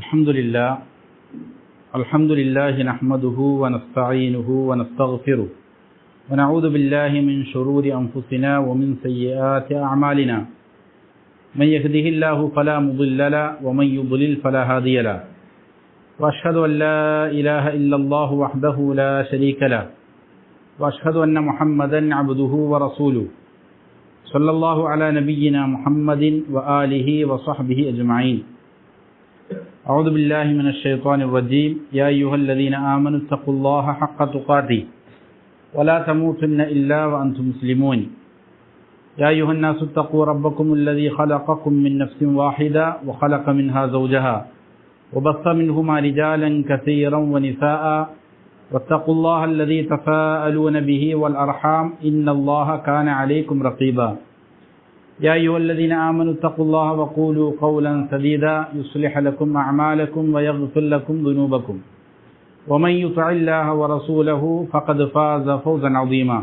الحمد لله نحمده ونستعينه ونستغفره ونعوذ بالله من شرور أنفسنا ومن سيئات أعمالنا من يهده الله فلا مضل له ومن يضلل فلا هادي له وأشهد أن لا إله إلا الله وحده لا شريك له وأشهد أن محمدا عبده ورسوله صلى الله على نبينا محمد وآله وصحبه أجمعين. أعوذ بالله من الشيطان الرجيم. يا أيها الذين آمنوا اتقوا الله حق تقاته ولا تموتن إلا وأنتم مسلمون. يا أيها الناس اتقوا ربكم الذي خلقكم من نفس واحدة وخلق منها زوجها وبث منهما رجالا كثيرا ونساء واتقوا الله الذي تساءلون به والأرحام إن الله كان عليكم رقيبا. يا أيها الذين آمنوا اتقوا الله وقولوا قولا سديدا يصلح لكم أعمالكم ويغفر لكم ذنوبكم ومن يطع الله ورسوله فقد فاز فوزا عظيما.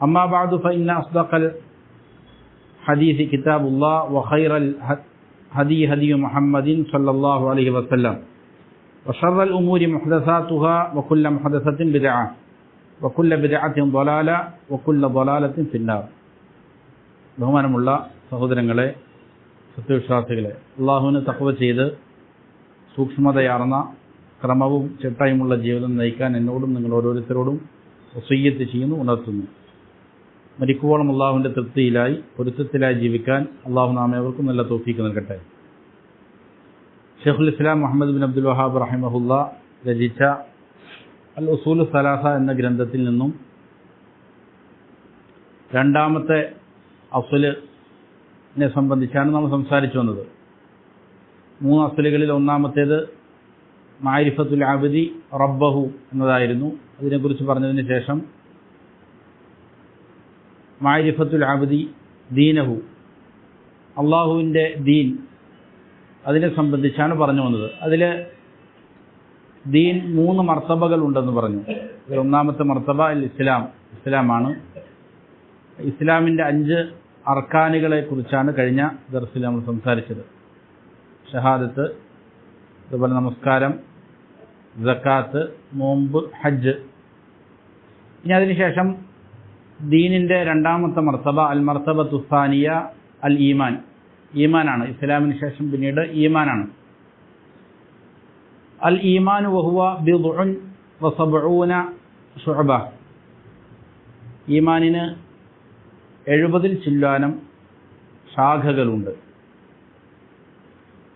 أما بعد فإن أصدق الحديث كتاب الله وخير الهدي هدي محمد صلى الله عليه وسلم وشر الأمور محدثاتها وكل محدثة بدعة وكل بدعة ضلالة وكل ضلالة في النار. ബഹുമാനമുള്ള സഹോദരങ്ങളെ, സത്യവിശ്വാസികളെ, അള്ളാഹുവിന് തഖ്വ ചെയ്ത് സൂക്ഷ്മതയാർന്ന ക്രമവും ചിട്ടയുമുള്ള ജീവിതം നയിക്കാൻ എന്നോടും നിങ്ങൾ ഓരോരുത്തരോടും വസിയ്യത്ത് ചെയ്യുന്നു, ഉണർത്തുന്നു. മരിക്കുവോളം അള്ളാഹുവിൻ്റെ തൃപ്തിയിലായി പൊരുത്തത്തിലായി ജീവിക്കാൻ അള്ളാഹു നാം ഏവർക്കും നല്ല തൗഫീഖ് നൽകട്ടെ. ഷെയ്ഖുൽ ഇസ്ലാം മുഹമ്മദ് ബിൻ അബ്ദുൽ വഹാബ് റഹിമഹുല്ല രചിച്ച അൽ ഉസൂൽ സലാസ എന്ന ഗ്രന്ഥത്തിൽ നിന്നും രണ്ടാമത്തെ അസ്ലിനെ സംബന്ധിച്ചാണ് നമ്മൾ സംസാരിച്ചു വന്നത്. 3 അസ്ലുകളിൽ ഒന്നാമത്തേത് മാരിഫത്തുൽ അബ്ദി റബ്ബഹു എന്നതായിരുന്നു. അതിനെക്കുറിച്ച് പറഞ്ഞതിന് ശേഷം മാരിഫത്തുൽ അബ്ദി ദീനഹു, അള്ളാഹുവിൻ്റെ ദീൻ, അതിനെ സംബന്ധിച്ചാണ് പറഞ്ഞു വന്നത്. അതിൽ ദീൻ 3 മർത്തബകൾ ഉണ്ടെന്ന് പറഞ്ഞു. ഒന്നാമത്തെ മർത്തബ ഇസ്ലാമാണ്. ഇസ്ലാമിൻ്റെ 5 അർക്കാനുകളെ കുറിച്ചാണ് കഴിഞ്ഞ ദർസിൽ നമ്മൾ സംസാരിച്ചത്. ഷഹാദത്ത്, അതുപോലെ നമസ്കാരം, സക്കാത്ത്, നോമ്പ്, ഹജ്ജ്. ഇനി അതിനുശേഷം ദീനിൻ്റെ രണ്ടാമത്തെ മർത്തബ അൽ മർത്തബത്തു സാനിയ അൽ ഈമാൻ, ഈമാനാണ്. ഇസ്ലാമിന് ശേഷം പിന്നീട് ഈമാനാണ്. അൽ ഈമാനു വഹുവ ബിദ്ഉൻ വസബ്ഊന ശുഅബ. ഈമാനിന് 70 ചില്ലാനം ശാഖകളുണ്ട്.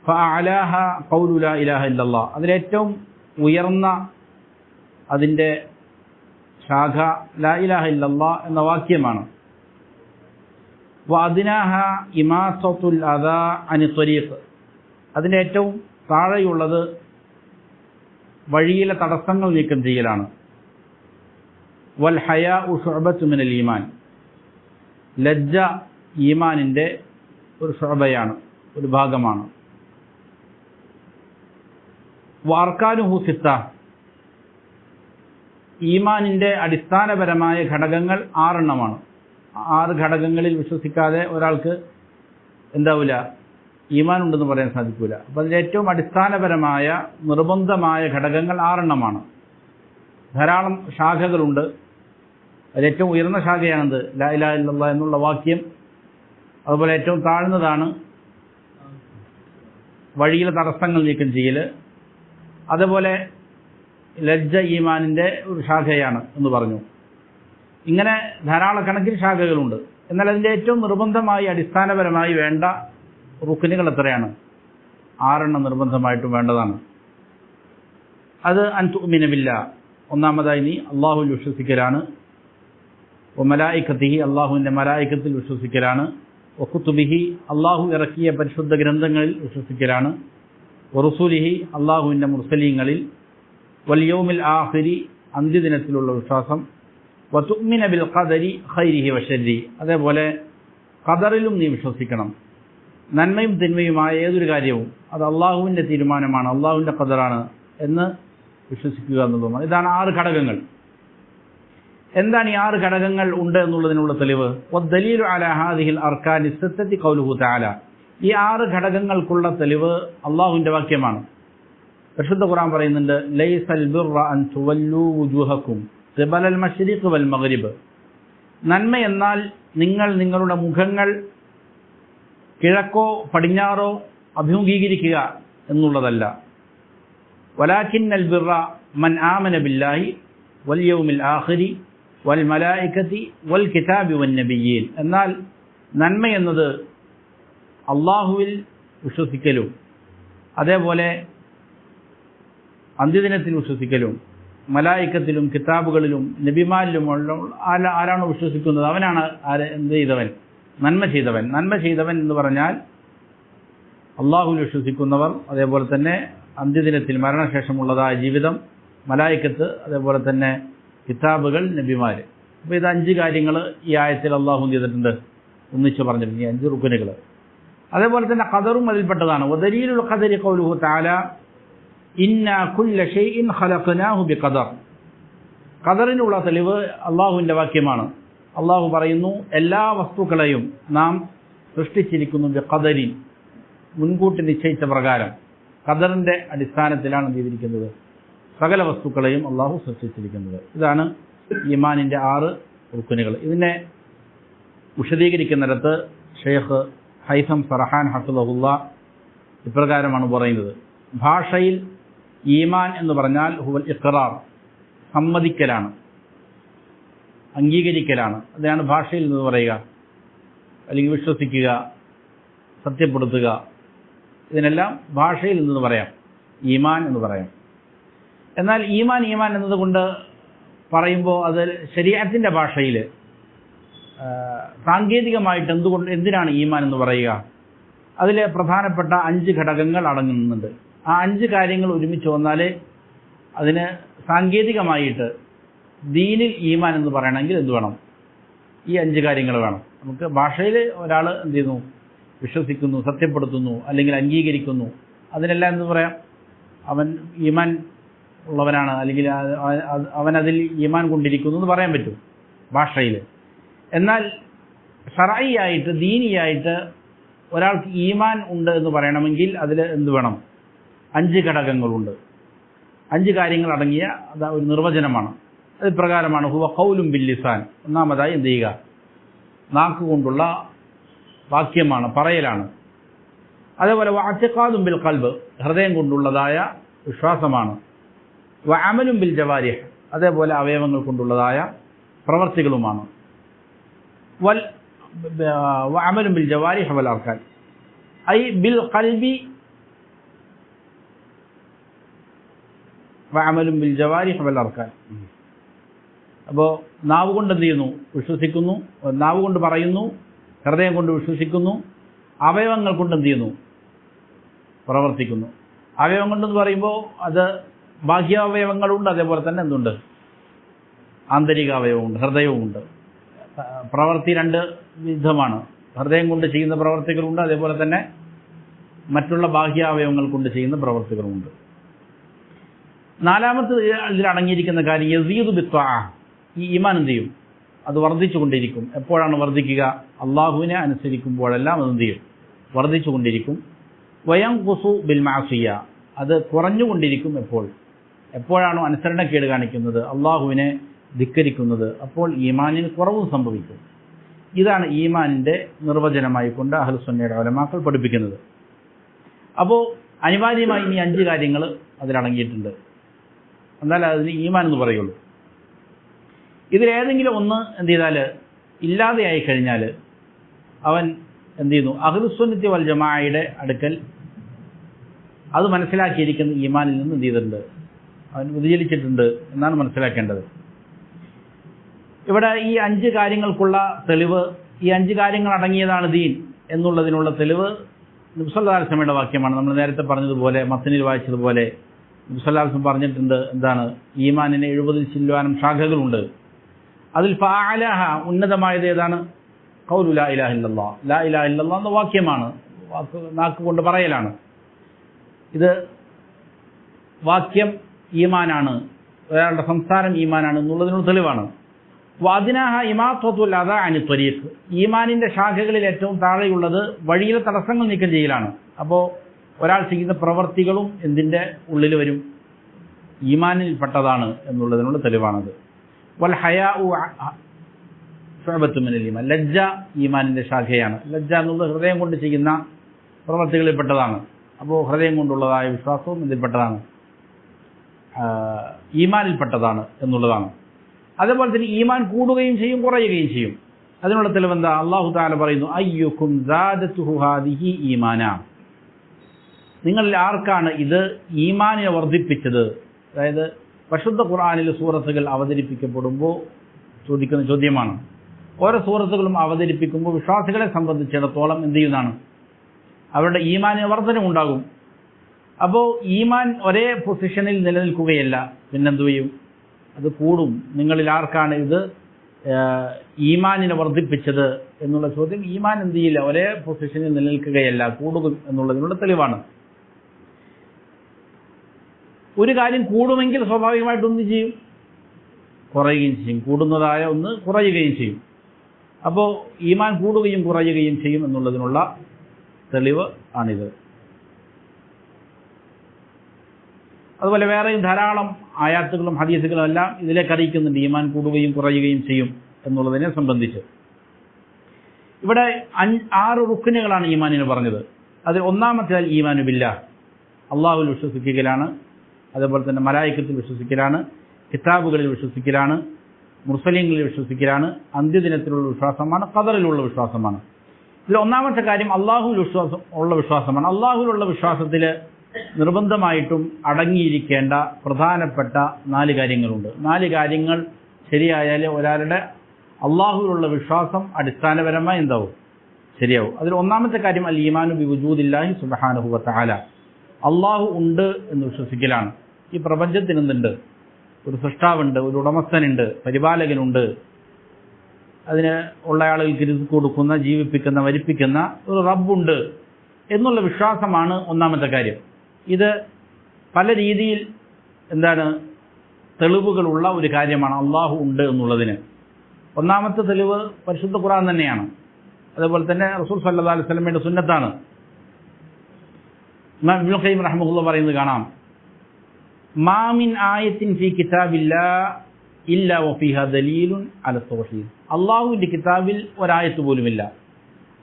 ഫഅലാഹ ഖൗലു ലാ ഇലാഹ ഇല്ലല്ലാഹ്, അതിലേറ്റവും ഉയർന്ന അതിൻ്റെ ശാഖ ലാ ഇലാഹ ഇല്ലല്ലാഹ് എന്ന വാക്യമാണ്. വഅദ്നാഹ ഇമാസത്തുൽ അദാ അനി ത്വരീഖ്, അതിൻ്റെ ഏറ്റവും താഴെയുള്ളത് വഴിയിലെ തടസ്സങ്ങൾ നീക്കം ചെയ്യലാണ്. വൽ ഹയാഉ ശുഅബത്തു മിനൽ ഈമാൻ, ലജ്ജ ഈമാനിൻ്റെ ഒരു ശുഅബയാണ്, ഒരു ഭാഗമാണ്. വാർക്കാനുഹു സിത്ത, ഈമാനിൻ്റെ അടിസ്ഥാനപരമായ ഘടകങ്ങൾ 6 എണ്ണമാണ്. 6 ഘടകങ്ങളിൽ വിശ്വസിക്കാതെ ഒരാൾക്ക് എന്താവില്ല, ഈമാൻ ഉണ്ടെന്ന് പറയാൻ സാധിക്കില്ല. അപ്പോൾ അതിൻ്റെ ഏറ്റവും അടിസ്ഥാനപരമായ നിർബന്ധമായ ഘടകങ്ങൾ 6 എണ്ണമാണ്. ധാരാളം ശാഖകളുണ്ട്. അതിലേറ്റവും ഉയർന്ന ശാഖയാണത് ലാ ഇലാഹ ഇല്ലല്ലാഹ് എന്നുള്ള വാക്യം. അതുപോലെ ഏറ്റവും താഴ്ന്നതാണ് വഴിയിലെ തടസ്സങ്ങൾ നീക്കം ചെയ്യൽ. അതുപോലെ ലജ്ജ ഈമാനിൻ്റെ ഒരു ശാഖയാണ് എന്ന് പറഞ്ഞു. ഇങ്ങനെ ധാരാളക്കണക്കിന് ശാഖകളുണ്ട്. എന്നാൽ അതിൻ്റെ ഏറ്റവും നിർബന്ധമായി അടിസ്ഥാനപരമായി വേണ്ട റുക്നുകൾ എത്രയാണ്? 6 എണ്ണം നിർബന്ധമായിട്ടും വേണ്ടതാണ്. അത് അൻ തുഅ്മിന ബില്ലാഹ്, ഒന്നാമതായി നീ അള്ളാഹുവിൽ വിശ്വസിക്കലാണ്. വമലായികത്തിഹി, അള്ളാഹുവിൻ്റെ മലായികത്തിൽ വിശ്വസിക്കലാണ്. വകുതുബിഹി, അള്ളാഹു ഇറക്കിയ പരിശുദ്ധ ഗ്രന്ഥങ്ങളിൽ വിശ്വസിക്കലാണ്. വറുസൂലിഹി, അള്ളാഹുവിൻ്റെ മുർസലീങ്ങളിൽ. വൽ യൗമിൽ ആഖിരി, അന്ത്യദിനത്തിലുള്ള വിശ്വാസം. വതുഅ്മിന ബിൽ ഖദരി ഖൈരിഹി വശർരി, അതേപോലെ ഖദറിലും നീ വിശ്വസിക്കണം. നന്മയും തിന്മയുമായ ഏതൊരു കാര്യവും അത് അള്ളാഹുവിൻ്റെ തീരുമാനമാണ്, അള്ളാഹുവിൻ്റെ ഖദറാണ് എന്ന് വിശ്വസിക്കുക എന്നുള്ളതാണ്. ഇതാണ് 6 ഘടകങ്ങൾ. എന്താണ് ഈ 6 ഘടകങ്ങൾ ഉണ്ട് എന്നുള്ളതിനുള്ള തെളിവ്? വദ്ദലീലു അലാ ഹാദിഹിൽ അർക്കാനി സിത്തത്തി ഖൗലുഹു തആല, ഈ 6 ഘടകങ്ങൾക്കുള്ള തെളിവ് അള്ളാഹുവിൻ്റെ വാക്യമാണ്. പരിശുദ്ധ ഖുർആൻ പറയുന്നുണ്ട്, ലൈസൽ ബിർറ അൻ തുവല്ലൂ വുജൂഹക്കും ഖിബലൽ മശ്രിഖ് വൽ മഗ്രിബ്. നന്മ എന്നാൽ നിങ്ങൾ നിങ്ങളുടെ മുഖങ്ങൾ കിഴക്കോ പടിഞ്ഞാറോ അഭിമുഖീകരിക്കുക എന്നുള്ളതല്ല. വലാകിന്നൽ ബിർറ മൻ ആമന ബില്ലാഹി വൽ യൗമിൽ ആഖിരി വൽ മലായികതി വൽ കിതാബി വൻ നബിയ്യീൻ. എന്നാൽ നന്മ എന്നത് അള്ളാഹുവിൽ വിശ്വസിക്കലും അതേപോലെ അന്ത്യദിനത്തിൽ വിശ്വസിക്കലും മലായിക്കത്തിലും കിതാബുകളിലും നബിമാരിലും ആരാണോ വിശ്വസിക്കുന്നത് അവനാണ് എന്ത് ചെയ്തവൻ? നന്മ ചെയ്തവൻ. നന്മ ചെയ്തവൻ എന്ന് പറഞ്ഞാൽ അള്ളാഹുവിൽ വിശ്വസിക്കുന്നവർ, അതേപോലെ തന്നെ അന്ത്യദിനത്തിൽ മരണശേഷമുള്ളതായ ജീവിതം, മലായിക്കത്ത്, അതേപോലെ തന്നെ കിതാബുകൾ, നബിമാർ. അപ്പോൾ ഇത് 5 കാര്യങ്ങൾ ഈ ആയത്തിൽ അള്ളാഹു ചെയ്തിട്ടുണ്ട്, ഒന്നിച്ച് പറഞ്ഞിട്ടുണ്ട്, ഈ 5 റുക്നുകൾ. അതേപോലെ തന്നെ ഖദറും അതിൽപ്പെട്ടതാണ്. വദലീലുൽ ഖദരി ഖൗലുഹു തആല ഇന്നാ കുല്ല ഷൈഇൻ ഖലഖനാഹു ബിഖദർ. ഖദറിനുള്ള തെളിവ് അള്ളാഹുവിൻ്റെ വാക്യമാണ്. അള്ളാഹു പറയുന്നു, എല്ലാ വസ്തുക്കളെയും നാം സൃഷ്ടിച്ചിരിക്കുന്നു ബിഖദരിൻ, മുൻകൂട്ടി നിശ്ചയിച്ച പ്രകാരം. ഖദറിൻ്റെ അടിസ്ഥാനത്തിലാണ് ചെയ്തിരിക്കുന്നത് സകല വസ്തുക്കളെയും അള്ളാഹു സൃഷ്ടിച്ചിരിക്കുന്നത്. ഇതാണ് ഈമാനിൻ്റെ 6 റുക്നുകൾ. ഇതിനെ വിശദീകരിക്കുന്നിടത്ത് ഷെയ്ഖ് ഹൈസം ഫർഹാൻ ഹഫിളഹുല്ലാ ഇപ്രകാരമാണ് പറയുന്നത്, ഭാഷയിൽ ഈമാൻ എന്ന് പറഞ്ഞാൽ ഹുവൽ ഇഖ്റാർ, സമ്മതിക്കലാണ്, അംഗീകരിക്കലാണ്. അതാണ് ഭാഷയിൽ നിന്ന് പറയുക, അല്ലെങ്കിൽ വിശ്വസിക്കുക, സത്യപ്പെടുത്തുക. ഇതിനെല്ലാം ഭാഷയിൽ നിന്ന് പറയാം, ഈമാൻ എന്ന് പറയാം. എന്നാൽ ഈമാൻ എന്നതുകൊണ്ട് പറയുമ്പോൾ അത് ശരീഅത്തിൻ്റെ ഭാഷയിൽ സാങ്കേതികമായിട്ട് എന്തിനാണ് ഈമാൻ എന്ന് പറയുക? അതിൽ പ്രധാനപ്പെട്ട 5 ഘടകങ്ങൾ അടങ്ങുന്നുണ്ട്. ആ 5 കാര്യങ്ങൾ ഒരുമിച്ച് വന്നാലേ അതിന് സാങ്കേതികമായിട്ട് ദീനിൽ ഈമാൻ എന്ന് പറയണമെങ്കിൽ എന്ത് വേണം? ഈ 5 കാര്യങ്ങൾ വേണം. നമുക്ക് ഭാഷയിൽ ഒരാൾ എന്ത് ചെയ്യുന്നു? വിശ്വസിക്കുന്നു, സത്യപ്പെടുത്തുന്നു, അല്ലെങ്കിൽ അംഗീകരിക്കുന്നു. അതിനെല്ലാം എന്ത് പറയാം? അവൻ ഈമാൻ ഉള്ളവനാണ്, അല്ലെങ്കിൽ അവനതിൽ ഈമാൻ കൊണ്ടിരിക്കുന്നു എന്ന് പറയാൻ പറ്റും ഭാഷയിൽ. എന്നാൽ ശർഈയായിട്ട്, ദീനിയായിട്ട് ഒരാൾക്ക് ഈമാൻ ഉണ്ട് എന്ന് പറയണമെങ്കിൽ അതിൽ എന്ത് വേണം? 5 ഘടകങ്ങളുണ്ട്. 5 കാര്യങ്ങൾ അടങ്ങിയ ഒരു നിർവചനമാണ്. അത് പ്രകാരമാണ് ഹുവ ഖൗലും ബിൽ ലിസാൻ. ഒന്നാമതായി എന്ത് ചെയ്യുക? നാക്കുകൊണ്ടുള്ള വാക്യമാണ്, പറയലാണ്. അതേപോലെ വഅ്തിഖാദും ബിൽ ഖൽബ്, ഹൃദയം കൊണ്ടുള്ളതായ വിശ്വാസമാണ്. വഅമലും ബിൽ ജവാരിഹ്, അതേപോലെ അവയവങ്ങൾ കൊണ്ടുള്ളതായ പ്രവർത്തികളുമാണ്. വഅമലും ബിൽ ജവാരിഹ് വൽ അർകാൻ, ഐ ബിൽ ഖൽബി വഅമലും ബിൽ ജവാരിഹ് വൽ അർകാൻ. അപ്പോൾ നാവ് കൊണ്ട് എന്ത് ചെയ്യുന്നു? വിശ്വസിക്കുന്നു. നാവ് കൊണ്ട് പറയുന്നു, ഹൃദയം കൊണ്ട് വിശ്വസിക്കുന്നു, അവയവങ്ങൾ കൊണ്ട് എന്ത് ചെയ്യുന്നു? പ്രവർത്തിക്കുന്നു. അവയവം കൊണ്ടെന്ന് പറയുമ്പോൾ അത് ബാഹ്യാവയവങ്ങളുണ്ട്, അതേപോലെ തന്നെ എന്തുണ്ട്? ആന്തരിക അവയവമുണ്ട്, ഹൃദയവുമുണ്ട്. പ്രവൃത്തി 2 വിധമാണ്. ഹൃദയം കൊണ്ട് ചെയ്യുന്ന പ്രവർത്തികളുണ്ട്, അതേപോലെ തന്നെ മറ്റുള്ള ബാഹ്യാവയവങ്ങൾ കൊണ്ട് ചെയ്യുന്ന പ്രവർത്തികളുമുണ്ട്. 4ാമത്തെ ഇതിൽ അടങ്ങിയിരിക്കുന്ന കാര്യം യസീദു ബിത്വാഅ. ഈ ഈമാൻ എന്ത് ചെയ്യും? അത് വർദ്ധിച്ചുകൊണ്ടിരിക്കും. എപ്പോഴാണ് വർദ്ധിക്കുക? അള്ളാഹുവിനെ അനുസരിക്കുമ്പോഴെല്ലാം അത് എന്ത് ചെയ്യും? വർദ്ധിച്ചുകൊണ്ടിരിക്കും. വയൻഖുസു ബിൽ മഅസിയ, അത് കുറഞ്ഞുകൊണ്ടിരിക്കും. എപ്പോഴാണോ അനുസരണക്കേട് കാണിക്കുന്നത്, അള്ളാഹുവിനെ ധിക്കരിക്കുന്നത്, അപ്പോൾ ഈമാനിന് കുറവും സംഭവിക്കും. ഇതാണ് ഈമാനിൻ്റെ നിർവചനമായി കൊണ്ട് അഹ്ലുസുന്നയുടെ ഉലമാക്കൾ പഠിപ്പിക്കുന്നത്. അപ്പോൾ അനിവാര്യമായി ഈ 5 കാര്യങ്ങൾ അതിലടങ്ങിയിട്ടുണ്ട്. എന്നാൽ അതിന് ഈമാൻ എന്ന് പറയുള്ളൂ. ഇതിലേതെങ്കിലും ഒന്ന് എന്ത് ചെയ്താൽ ഇല്ലാതെയായി കഴിഞ്ഞാൽ അവൻ എന്ത് ചെയ്യുന്നു? അഹ്ലുസുന്നത്തി വൽ ജമാഅയുടെ അടുക്കൽ അത് മനസ്സിലാക്കിയിരിക്കുന്ന ഈമാനിൽ നിന്ന് എന്ത് ചെയ്തിട്ടുണ്ട്? അവൻ വ്യതിചലിച്ചിട്ടുണ്ട് എന്നാണ് മനസ്സിലാക്കേണ്ടത്. ഇവിടെ ഈ 5 കാര്യങ്ങൾക്കുള്ള തെളിവ്, ഈ 5 കാര്യങ്ങൾ അടങ്ങിയതാണ് ദീൻ എന്നുള്ളതിനുള്ള തെളിവ് നബി സല്ലല്ലാഹു അലൈഹി വസല്ലമയുടെ വാക്യമാണ്. നമ്മൾ നേരത്തെ പറഞ്ഞതുപോലെ, മത്തനിൽ വായിച്ചതുപോലെ നബി സല്ലല്ലാഹു അലൈഹി വസല്ലം പറഞ്ഞിട്ടുണ്ട്, എന്താണ്? ഈമാനിന് 70 ചില്ലുവാനും ശാഖകളുണ്ട്. അതിൽ ഫഅലഹ, ഉന്നതമായത് ഏതാണ്? ഖൗലു ലാ ഇലാഹ ഇല്ലല്ലാഹ്. ലാ ഇലാഹ ഇല്ലല്ലാഹ് എന്ന വാക്യമാണ്, നാക്ക് കൊണ്ട് പറയലാണ്. ഇത് വാക്യം ഈമാനാണ്, ഒരാളുടെ സംസാരം ഈമാനാണ് എന്നുള്ളതിനുള്ള തെളിവാണ്. വഅദ്നാഹ ഇമാത്തത്തുൽ അദാ അനി ത്വരീഖ്. ഈമാനിൻ്റെ ശാഖകളിൽ ഏറ്റവും താഴെയുള്ളത് വഴിയിലെ തടസ്സങ്ങൾ നീക്കം ചെയ്യലാണ്. അപ്പോൾ ഒരാൾ ചെയ്യുന്ന പ്രവർത്തികളും എന്തിൻ്റെ ഉള്ളിൽ വരും? ഈമാനിൽപ്പെട്ടതാണ് എന്നുള്ളതിനുള്ള തെളിവാണത്. വൽ ഹയാഉ ശുഅബത്തുൻ മിനൽ ഈമാൻ. ലജ്ജ ഈമാനിൻ്റെ ശാഖയാണ്. ലജ്ജ എന്നുള്ളത് ഹൃദയം കൊണ്ട് ചെയ്യുന്ന പ്രവർത്തികളിൽപ്പെട്ടതാണ്. അപ്പോൾ ഹൃദയം കൊണ്ടുള്ളതായ വിശ്വാസവും ഇതിൽപ്പെട്ടതാണ്, ഈമാനിൽപ്പെട്ടതാണ് എന്നുള്ളതാണ്. അതേപോലെ തന്നെ ഈമാൻ കൂടുകയും ചെയ്യും, കുറയുകയും ചെയ്യും. അതിനുള്ള തെളിവെന്താ? അല്ലാഹു തആല പറയുന്നു, അയ്യുക്കും സാദത്തുഹു ഹാദിഹി ഈമാന. നിങ്ങളിൽ ആർക്കാണ് ഇത് ഈമാനിനെ വർദ്ധിപ്പിച്ചത്? അതായത് പരിശുദ്ധ ഖുർആനിലെ സൂറത്തുകൾ അവതരിപ്പിക്കപ്പെടുമ്പോൾ ചോദിക്കുന്ന ചോദ്യമാണ്. ഓരോ സൂറത്തുകളും അവതരിപ്പിക്കുമ്പോൾ വിശ്വാസികളെ സംബന്ധിച്ചിടത്തോളം എന്ത് ചെയ്യുന്നതാണ്? അവരുടെ ഈമാനിന് വർധനമുണ്ടാകും. അപ്പോൾ ഈമാൻ ഒരേ പൊസിഷനിൽ നിലനിൽക്കുകയല്ല, പിന്നെന്തു ചെയ്യും? അത് കൂടും. നിങ്ങളിൽ ആർക്കാണ് ഇത് ഈമാനിനെ വർദ്ധിപ്പിച്ചത് എന്നുള്ള ചോദ്യം, ഈമാൻ എന്ത് ചെയ്യില്ല, ഒരേ പൊസിഷനിൽ നിലനിൽക്കുകയല്ല, കൂടും എന്നുള്ളതിനുള്ള തെളിവാണ്. ഒരു കാര്യം കൂടുമെങ്കിൽ സ്വാഭാവികമായിട്ടൊന്ന് ചെയ്യും, കുറയുകയും ചെയ്യും. കൂടുന്നതായ ഒന്ന് കുറയുകയും ചെയ്യും. അപ്പോൾ ഈമാൻ കൂടുകയും കുറയുകയും ചെയ്യും എന്നുള്ളതിനുള്ള തെളിവ് ആണിത്. അതുപോലെ വേറെയും ധാരാളം ആയാത്തുകളും ഹദീസുകളും എല്ലാം ഇതിലേക്ക് അറിയിക്കുന്നുണ്ട് ഈമാൻ കൂടുകയും കുറയുകയും ചെയ്യും എന്നുള്ളതിനെ സംബന്ധിച്ച്. ഇവിടെ 6 റുക്നുകളാണ് ഈമാനിന് പറഞ്ഞത്. അതിൽ ഒന്നാമത്തെ ഈമാനു ബില്ലാഹ്, അള്ളാഹുവിൽ വിശ്വസിക്കലാണ്. അതേപോലെ തന്നെ മലായിക്കത്തിൽ വിശ്വസിക്കലാണ്, കിതാബുകളിൽ വിശ്വസിക്കലാണ്, മുർസലീങ്ങളിൽ വിശ്വസിക്കലാണ്, അന്ത്യദിനത്തിലുള്ള വിശ്വാസമാണ്, ഖദറിലുള്ള വിശ്വാസമാണ്. ഇതിൽ ഒന്നാമത്തെ കാര്യം അള്ളാഹുവിൽ വിശ്വാസമാണ്. അള്ളാഹുവിലുള്ള വിശ്വാസത്തിൽ നിർബന്ധമായിട്ടും അടങ്ങിയിരിക്കേണ്ട പ്രധാനപ്പെട്ട 4 കാര്യങ്ങളുണ്ട്. 4 കാര്യങ്ങൾ ശരിയായാൽ ഒരാളുടെ അള്ളാഹുവിലുള്ള വിശ്വാസം അടിസ്ഥാനപരമായി എന്താവും? ശരിയാവും. അതിൽ ഒന്നാമത്തെ കാര്യം അൽ ഈമാനു ബി വുജൂദില്ലാഹി സുബ്ഹാനഹു വ തആല. അള്ളാഹു ഉണ്ട് എന്ന് വിശ്വസിക്കലാണ്. ഈ പ്രപഞ്ചത്തിന് എന്തുണ്ട്? ഒരു സൃഷ്ടാവുണ്ട്, ഒരു ഉടമസ്ഥനുണ്ട്, പരിപാലകനുണ്ട്, അതിന് ഉള്ള ആളുകൾക്ക് റിസ്ക് കൊടുക്കുന്ന, ജീവിപ്പിക്കുന്ന, വരിപ്പിക്കുന്ന ഒരു റബ്ബുണ്ട് എന്നുള്ള വിശ്വാസമാണ് ഒന്നാമത്തെ കാര്യം. ഇത് പല രീതിയിൽ തെളിവുകളുള്ള ഒരു കാര്യമാണ് അള്ളാഹു ഉണ്ട് എന്നുള്ളതിന്. ഒന്നാമത്തെ തെളിവ് പരിശുദ്ധ ഖുർആൻ തന്നെയാണ്. അതേപോലെ തന്നെ റസൂൽ സല്ലല്ലാഹു അലൈഹി വസല്ലമയുടെ സുന്നത്താണ്. ഇമാം ഇബ്നു ഖയ്യിം റഹിമഹുല്ലാഹ് പറയുന്നത് കാണാം, മാ മിൻ ആയത്തിൻ ഫീ കിതാബില്ലാഹ് ഇല്ലാ വഫീഹാ ദലീലുൻ അല തൗഹീദ്. അള്ളാഹുവിൻ്റെ കിതാബിൽ ഒരായത്ത് പോലുമില്ല,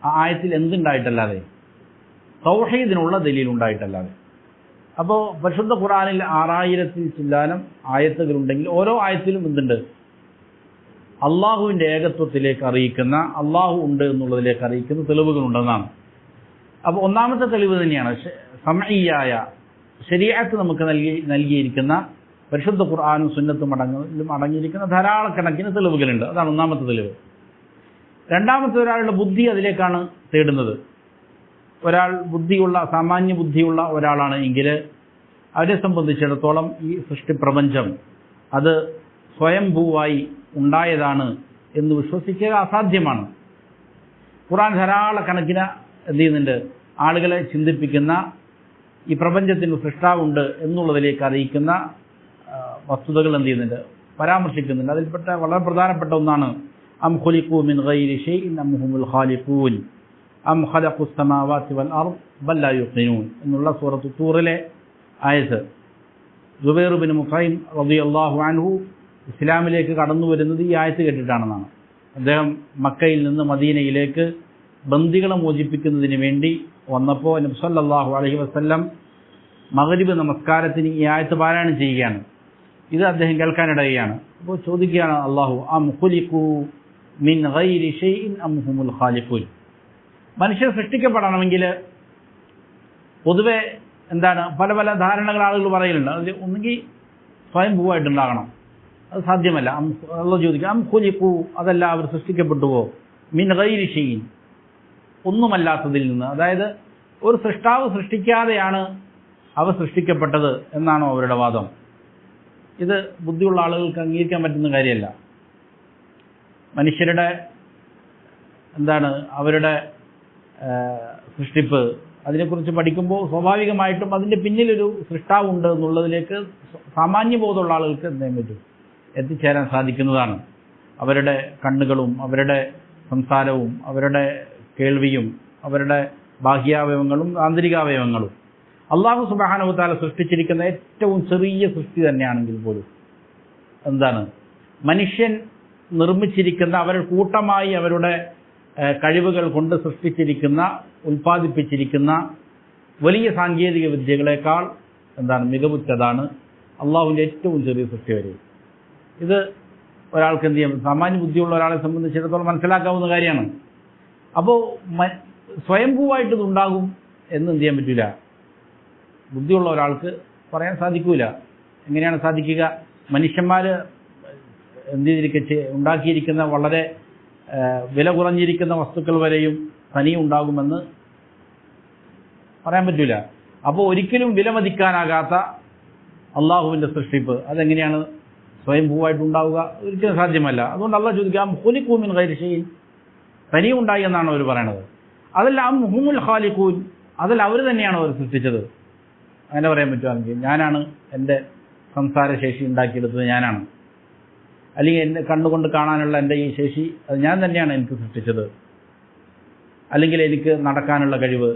ആ ആയത്തിൽ എന്തുണ്ടായിട്ടല്ലാതെ? തൗഹീദിനുള്ള ദലീൽ ഉണ്ടായിട്ടല്ലാതെ. അപ്പോൾ പരിശുദ്ധ ഖുർആനിൽ 6000-ൽ ചില്ലാനം ആയത്തുകളുണ്ടെങ്കിൽ ഓരോ ആയത്തിലും എന്തുണ്ട്? അള്ളാഹുവിൻ്റെ ഏകത്വത്തിലേക്ക് അറിയിക്കുന്ന, അള്ളാഹു ഉണ്ട് എന്നുള്ളതിലേക്ക് അറിയിക്കുന്ന തെളിവുകളുണ്ടെന്നാണ്. അപ്പോൾ ഒന്നാമത്തെ തെളിവ് തന്നെയാണ് സമഈയായ ശരീഅത്ത് നമുക്ക് നൽകിയിരിക്കുന്ന പരിശുദ്ധ ഖുർആനും സുന്നത്തും അടങ്ങിയിരിക്കുന്ന ധാരാളക്കണക്കിന് തെളിവുകളുണ്ട്. അതാണ് ഒന്നാമത്തെ തെളിവ്. രണ്ടാമത്തെ ഒരാളുടെ ബുദ്ധി അതിലേക്കാണ് തേടുന്നത്. ഒരാൾ സാമാന്യ ബുദ്ധിയുള്ള ഒരാളാണ് എങ്കിൽ അവരെ സംബന്ധിച്ചിടത്തോളം ഈ സൃഷ്ടിപ്രപഞ്ചം അത് സ്വയംഭൂവായി ഉണ്ടായതാണ് എന്ന് വിശ്വസിക്കുക അസാധ്യമാണ്. ഖുർആൻ ധാരാളക്കണക്കിന് എന്ത് ചെയ്യുന്നുണ്ട്? ആളുകളെ ചിന്തിപ്പിക്കുന്ന, ഈ പ്രപഞ്ചത്തിന് സൃഷ്ടാവുണ്ട് എന്നുള്ളതിലേക്ക് അറിയിക്കുന്ന വസ്തുതകൾ എന്ത് ചെയ്യുന്നുണ്ട്? പരാമർശിക്കുന്നുണ്ട്. അതിൽപ്പെട്ട വളരെ പ്രധാനപ്പെട്ട ഒന്നാണ് അം ഖുലിഖൂ മിൻ ഗൈരി ഷൈഇൻ അം ഹുമുൽ ഖാലിഖൂൻ അം ഖലഖുസ് സമാവാതി വൽ അർദ് ബൽ ലാ യുഖിനൂൻ എന്നുള്ള സൂറത്ത് തൂറിലെ ആയത്ത്. സുബൈർ ബിൻ മുഖൈം റളിയല്ലാഹു അൻഹു ഇസ്ലാമിലേക്ക് കടന്നു വരുന്നത് ഈ ആയത്ത് കേട്ടിട്ടാണെന്നാണ്. അദ്ദേഹം മക്കയിൽ നിന്ന് മദീനയിലേക്ക് ബന്ദികളെ മോചിപ്പിക്കുന്നതിന് വേണ്ടി വന്നപ്പോൾ നബി സല്ലല്ലാഹു അലൈഹി വസല്ലം മഗ്രിബ് നമസ്കാരത്തിന് ഈ ആയത്ത് പാരായണം ചെയ്യുകയാണ്. ഇത് അദ്ദേഹം കേൾക്കാനിടയുകയാണ്. അപ്പോൾ ചോദിക്കുകയാണ് അള്ളാഹു, അം ഖുലിഖൂ മിൻ ഗൈരി ഷൈഇൻ അം ഹുമുൽ ഖാലിഖൂൻ. മനുഷ്യർ സൃഷ്ടിക്കപ്പെടണമെങ്കിൽ പൊതുവെ പല പല ധാരണകൾ ആളുകൾ പറയലുണ്ട്. അതിൽ ഒന്നുകിൽ സ്വയംഭൂവായിട്ടുണ്ടാകണം, അത് സാധ്യമല്ല. അള്ളാഹു ചോദിക്കുക, അം ഖുലിഖൂ, അതല്ല അവർ സൃഷ്ടിക്കപ്പെട്ടുവോ, മിൻ ഗൈരി ഷൈഇൻ, ഒന്നുമല്ലാത്തതിൽ നിന്ന്, അതായത് ഒരു സൃഷ്ടാവ് സൃഷ്ടിക്കാതെയാണ് അവ സൃഷ്ടിക്കപ്പെട്ടത് എന്നാണോ അവരുടെ വാദം? ഇത് ബുദ്ധിയുള്ള ആളുകൾക്ക് അംഗീകരിക്കാൻ പറ്റുന്ന കാര്യമല്ല. മനുഷ്യരുടെ അവരുടെ സൃഷ്ടിപ്പ്, അതിനെക്കുറിച്ച് പഠിക്കുമ്പോൾ സ്വാഭാവികമായിട്ടും അതിൻ്റെ പിന്നിലൊരു സൃഷ്ടാവുണ്ട് എന്നുള്ളതിലേക്ക് സാമാന്യബോധമുള്ള ആളുകൾക്ക് പറ്റും എത്തിച്ചേരാൻ സാധിക്കുന്നതാണ്. അവരുടെ കണ്ണുകളും അവരുടെ സംസാരവും അവരുടെ കേൾവിയും അവരുടെ ബാഹ്യാവയവങ്ങളും ആന്തരികാവയവങ്ങളും അള്ളാഹു സുബ്ഹാനഹു വ തആല സൃഷ്ടിച്ചിരിക്കുന്ന ഏറ്റവും ചെറിയ സൃഷ്ടി തന്നെയാണെങ്കിൽ പോലും എന്താണ് മനുഷ്യൻ നിർമ്മിച്ചിരിക്കുന്ന അവരുടെ കൂട്ടമായി അവരുടെ കഴിവുകൾ കൊണ്ട് സൃഷ്ടിച്ചിരിക്കുന്ന ഉൽപ്പാദിപ്പിച്ചിരിക്കുന്ന വലിയ സാങ്കേതിക വിദ്യകളെക്കാൾ എന്താണ് മികവുറ്റതാണ് അള്ളാഹുവിൻ്റെ ഏറ്റവും ചെറിയ സൃഷ്ടി വരെ. ഇത് ഒരാൾക്ക് എന്ത് ചെയ്യാം, സാമാന്യ ബുദ്ധിയുള്ള ഒരാളെ സംബന്ധിച്ചിടത്തോളം മനസ്സിലാക്കാവുന്ന കാര്യമാണ്. അപ്പോൾ സ്വയംഭൂവായിട്ട് ഇതുണ്ടാകും എന്ന് എന്ത് ചെയ്യാൻ പറ്റില്ല, ബുദ്ധിയുള്ള ഒരാൾക്ക് പറയാൻ സാധിക്കില്ല. എങ്ങനെയാണ് സാധിക്കുക? മനുഷ്യന്മാർ എന്ത് ഉണ്ടാക്കിയിരിക്കുന്ന വളരെ വില കുറഞ്ഞിരിക്കുന്ന വസ്തുക്കൾ വരെയും തനിയെ ഉണ്ടാകുമെന്ന് പറയാൻ പറ്റില്ല. അപ്പോൾ ഒരിക്കലും വിലമതിക്കാനാകാത്ത അള്ളാഹുവിൻ്റെ സൃഷ്ടിപ്പ് അതെങ്ങനെയാണ് സ്വയംഭൂവായിട്ടുണ്ടാവുക? ഒരിക്കലും സാധ്യമല്ല. അതുകൊണ്ട് അള്ളാഹ് ചോദിക്കാം ഖുലിഖൂ മിൻ ഗൈരി ഷൈഇൻ, തനിയെ ഉണ്ടായി എന്നാണ് അവർ പറയണത്. അതല്ല ഹുമുൽ ഖാലിഖൂൻ, അതല്ല അവർ തന്നെയാണ് അവർ സൃഷ്ടിച്ചത്. അങ്ങനെ പറയാൻ പറ്റുവാണെങ്കിൽ ഞാനാണ് എൻ്റെ സംസാരശേഷി ഉണ്ടാക്കിയെടുത്തത്, ഞാനാണ്. അല്ലെങ്കിൽ എന്നെ കണ്ണുകൊണ്ട് കാണാനുള്ള എൻ്റെ ഈ ശേഷി അത് ഞാൻ തന്നെയാണ് എനിക്ക് സൃഷ്ടിച്ചത്. അല്ലെങ്കിൽ എനിക്ക് നടക്കാനുള്ള കഴിവ്,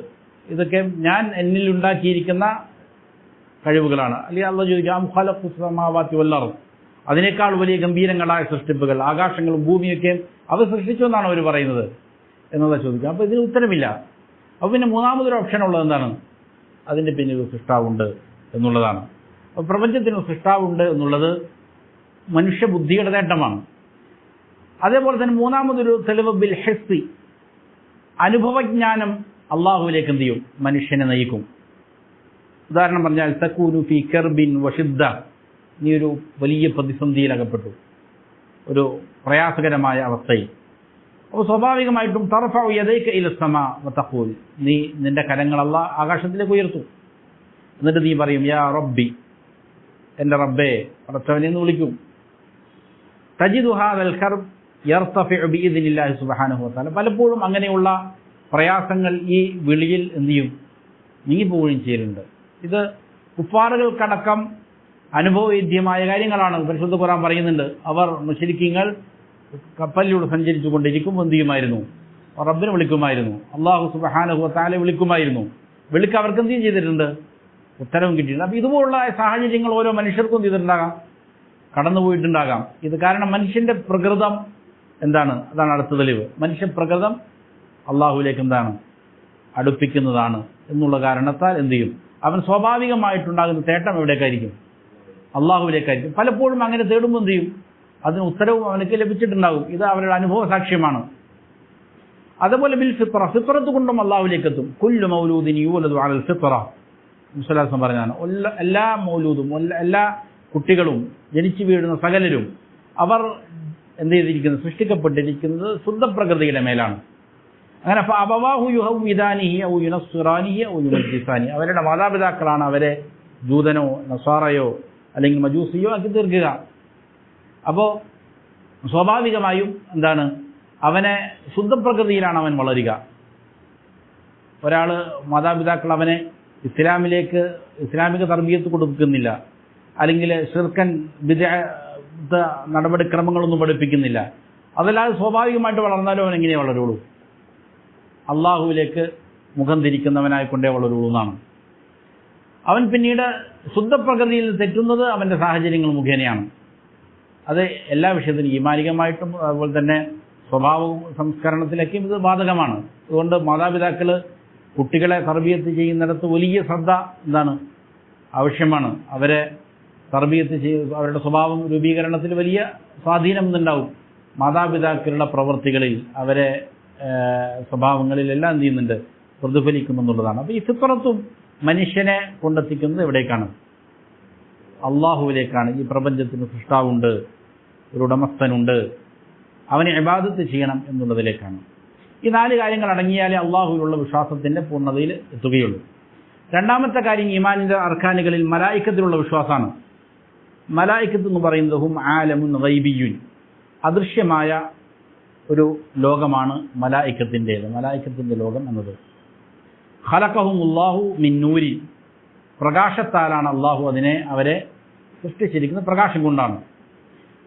ഇതൊക്കെ ഞാൻ എന്നിൽ ഉണ്ടാക്കിയിരിക്കുന്ന കഴിവുകളാണ്. അല്ലെങ്കിൽ അള്ളാഹു ചോദിക്കാം ഖലഖുസ് സമാവാതി വൽ അർദ്, അതിനേക്കാൾ വലിയ ഗംഭീരങ്ങളായ സൃഷ്ടിപ്പുകൾ ആകാശങ്ങളും ഭൂമിയൊക്കെ അവർ സൃഷ്ടിച്ചു എന്നാണ് അവർ പറയുന്നത് എന്നുള്ള ചോദിക്കാം. അപ്പോൾ ഇതിന് ഉത്തരമില്ല. അപ്പോൾ പിന്നെ മൂന്നാമതൊരു ഓപ്ഷൻ ഉള്ളത് എന്താണ്? അതിൻ്റെ പിന്നിൽ ഒരു സൃഷ്ടാവുണ്ട് എന്നുള്ളതാണ്. അപ്പോൾ പ്രപഞ്ചത്തിന് സൃഷ്ടാവുണ്ട് എന്നുള്ളത് മനുഷ്യബുദ്ധിയുടെ നേട്ടമാണ്. അതേപോലെ തന്നെ മൂന്നാമതൊരു തെളിവ് ബിൽ ഹിസ്സി, അനുഭവജ്ഞാനം അള്ളാഹുവിലേക്ക് എന്ത് ചെയ്യും, മനുഷ്യനെ നയിക്കും. ഉദാഹരണം പറഞ്ഞാൽ തകൂനു ഫീ കർബിൻ വഷിദ്ദ, നീ ഒരു വലിയ പ്രതിസന്ധിയിൽ അകപ്പെട്ടു, ഒരു പ്രയാസകരമായ അവസ്ഥയിൽ. അപ്പോൾ സ്വാഭാവികമായിട്ടും തർഫഉ യദൈക ഇല സമാ വതഖൂൽ, നീ നിന്റെ കരങ്ങൾ അല്ലാഹ് ആകാശത്തിലേക്ക് ഉയർത്തും. എന്നിട്ട് നീ പറയും യാ റബ്ബി, എൻ്റെ റബ്ബേ, പടച്ചവനെ എന്ന് വിളിക്കും. തജിദു ഹാദൽ കർബ് യർതഫിഉ ബിഇദ്നില്ലാഹി സുബ്ഹാനഹു വ തആല, പലപ്പോഴും അങ്ങനെയുള്ള പ്രയാസങ്ങൾ ഈ വിളിയിൽ എന്ത് ചെയ്യും, നീങ്ങിപ്പോവുകയും ചെയ്യലുണ്ട്. ഇത് കുഫാറുകൾക്കടക്കം അനുഭവവേദ്യമായ കാര്യങ്ങളാണ്. പരിശുദ്ധ ഖുർആൻ പറയുന്നുണ്ട്, അവർ മുശ്രിക്കീങ്ങൾ കപ്പലിലൂടെ സഞ്ചരിച്ചു കൊണ്ടിരിക്കുമ്പോൾ എന്ത് ചെയ്യുമായിരുന്നു, റബ്ബിനെ വിളിക്കുമായിരുന്നു, അള്ളാഹു സുബ്ഹാനഹു വ തആല വിളിക്കുമായിരുന്നു. വിളിക്ക് അവർക്ക് എന്ത് ചെയ്തിട്ടുണ്ട്, ഉത്തരവും കിട്ടിയിട്ടുണ്ട്. അപ്പോൾ ഇതുപോലുള്ള സാഹചര്യങ്ങൾ ഓരോ മനുഷ്യർക്കും എന്ത് ചെയ്തിട്ടുണ്ടാകാം, കടന്നുപോയിട്ടുണ്ടാകാം. ഇത് കാരണം മനുഷ്യൻ്റെ പ്രകൃതം എന്താണ്, അതാണ് അടുത്ത തെളിവ്. മനുഷ്യ പ്രകൃതം അള്ളാഹുവിലേക്ക് എന്താണ്, അടുപ്പിക്കുന്നതാണ് എന്നുള്ള കാരണത്താൽ എന്ത് ചെയ്യും, അവൻ സ്വാഭാവികമായിട്ടുണ്ടാകുന്ന തേട്ടം എവിടേക്കായിരിക്കും, അള്ളാഹുവിലേക്കായിരിക്കും. പലപ്പോഴും അങ്ങനെ തേടുമ്പോൾ എന്ത് ചെയ്യും, അതിന് ഉത്തരവും അവനക്ക് ലഭിച്ചിട്ടുണ്ടാകും. ഇത് അവരുടെ അനുഭവ സാക്ഷ്യമാണ്. അതുപോലെ ബിൽ ഫിത്ര, ഫിത്രത്ത് കൊണ്ടും അള്ളാഹുവിലേക്ക് എത്തും. കുല്ലു മൗലൂദിൻ യൂലദു അലൽ ഫിത്ര, മുസ്ലിം പറഞ്ഞാണ്. എല്ലാ മൗലൂദും എല്ലാ കുട്ടികളും ജനിച്ചു വീഴുന്ന സകലരും അവർ എന്ത് ചെയ്തിരിക്കുന്നത്, സൃഷ്ടിക്കപ്പെട്ടിരിക്കുന്നത് ശുദ്ധ പ്രകൃതിയുടെ മേലാണ്. അങ്ങനെ അബവാഹു യുഹവ്വിദാനിഹി ഔ യുനസ്സിറാനിഹി ഔ യുമജ്ജിസാനി, അവരുടെ മാതാപിതാക്കളാണ് അവരെ ജൂതനോ നസാറയോ അല്ലെങ്കിൽ മജൂസിയോ ആക്കി തീർക്കുക. അപ്പോൾ സ്വാഭാവികമായും എന്താണ്, അവനെ ശുദ്ധപ്രകൃതിയിലാണ് അവൻ വളരുക. ഒരാൾ മാതാപിതാക്കൾ അവനെ ഇസ്ലാമിക തർബിയത്ത് കൊടുക്കുന്നില്ല, അല്ലെങ്കിൽ ശിർക്കൻ ബിദ്അത്ത് നടപടിക്രമങ്ങളൊന്നും പഠിപ്പിക്കുന്നില്ല, അതല്ലാതെ സ്വാഭാവികമായിട്ട് വളർന്നാലും അവൻ എങ്ങനെ വളരുള്ളൂ, അള്ളാഹുവിലേക്ക് മുഖം തിരിക്കുന്നവനായിക്കൊണ്ടേ വളരുള്ളൂ എന്നാണ്. അവൻ പിന്നീട് ശുദ്ധപ്രകൃതിയിൽ തെറ്റുന്നത് അവൻ്റെ സാഹചര്യങ്ങൾ മുഖേനയാണ്. അത് എല്ലാ വിഷയത്തിനും ഈമാനികമായിട്ടും അതുപോലെ തന്നെ സ്വഭാവ സംസ്കരണത്തിലേക്കും ഇത് ബാധകമാണ്. അതുകൊണ്ട് മാതാപിതാക്കൾ കുട്ടികളെ തർബിയത്ത് ചെയ്യുന്നിടത്ത് വലിയ ശ്രദ്ധ എന്താണ് ആവശ്യമാണ്. അവരെ തർബിയത്ത് അവരുടെ സ്വഭാവം രൂപീകരണത്തിൽ വലിയ സ്വാധീനം ഉണ്ടാവും. മാതാപിതാക്കളുടെ പ്രവൃത്തികളിൽ അവരെ സ്വഭാവങ്ങളിലെല്ലാം എന്ത് ചെയ്യുന്നുണ്ട്, പ്രതിഫലിക്കുമെന്നുള്ളതാണ്. അപ്പോൾ ഈ ഫിത്രത്തും മനുഷ്യനെ കൊണ്ടെത്തിക്കുന്നത് എവിടേക്കാണ്, അള്ളാഹുവിലേക്കാണ്. ഈ പ്രപഞ്ചത്തിന് സൃഷ്ടാവുണ്ട്, ഒരു ഉടമസ്ഥനുണ്ട്, അവനെ ഇബാദത്ത് ചെയ്യണം എന്നുള്ളതിലേക്കാണ്. ഈ 4 കാര്യങ്ങൾ അടങ്ങിയാലേ അള്ളാഹുവിലുള്ള വിശ്വാസത്തിൻ്റെ പൂർണ്ണതയിൽ എത്തുകയുള്ളൂ. രണ്ടാമത്തെ കാര്യം ഈമാനിൻ്റെ അർക്കാനുകളിൽ മലായിക്കത്തിലുള്ള വിശ്വാസമാണ്. മലായിക്കത്ത് എന്ന് പറയുന്നത് ഹും ആലമുൻ ഗൈബിയുൻ, അദൃശ്യമായ ഒരു ലോകമാണ് മലായിക്കത്തിൻ്റേത്. മലായിക്കത്തിൻ്റെ ലോകം എന്നത് ഖലഖഹുമുല്ലാഹു മിൻ നൂരി, പ്രകാശത്താലാണ് അള്ളാഹു അവരെ സൃഷ്ടിച്ചിരിക്കുന്നത്, പ്രകാശം കൊണ്ടാണ്.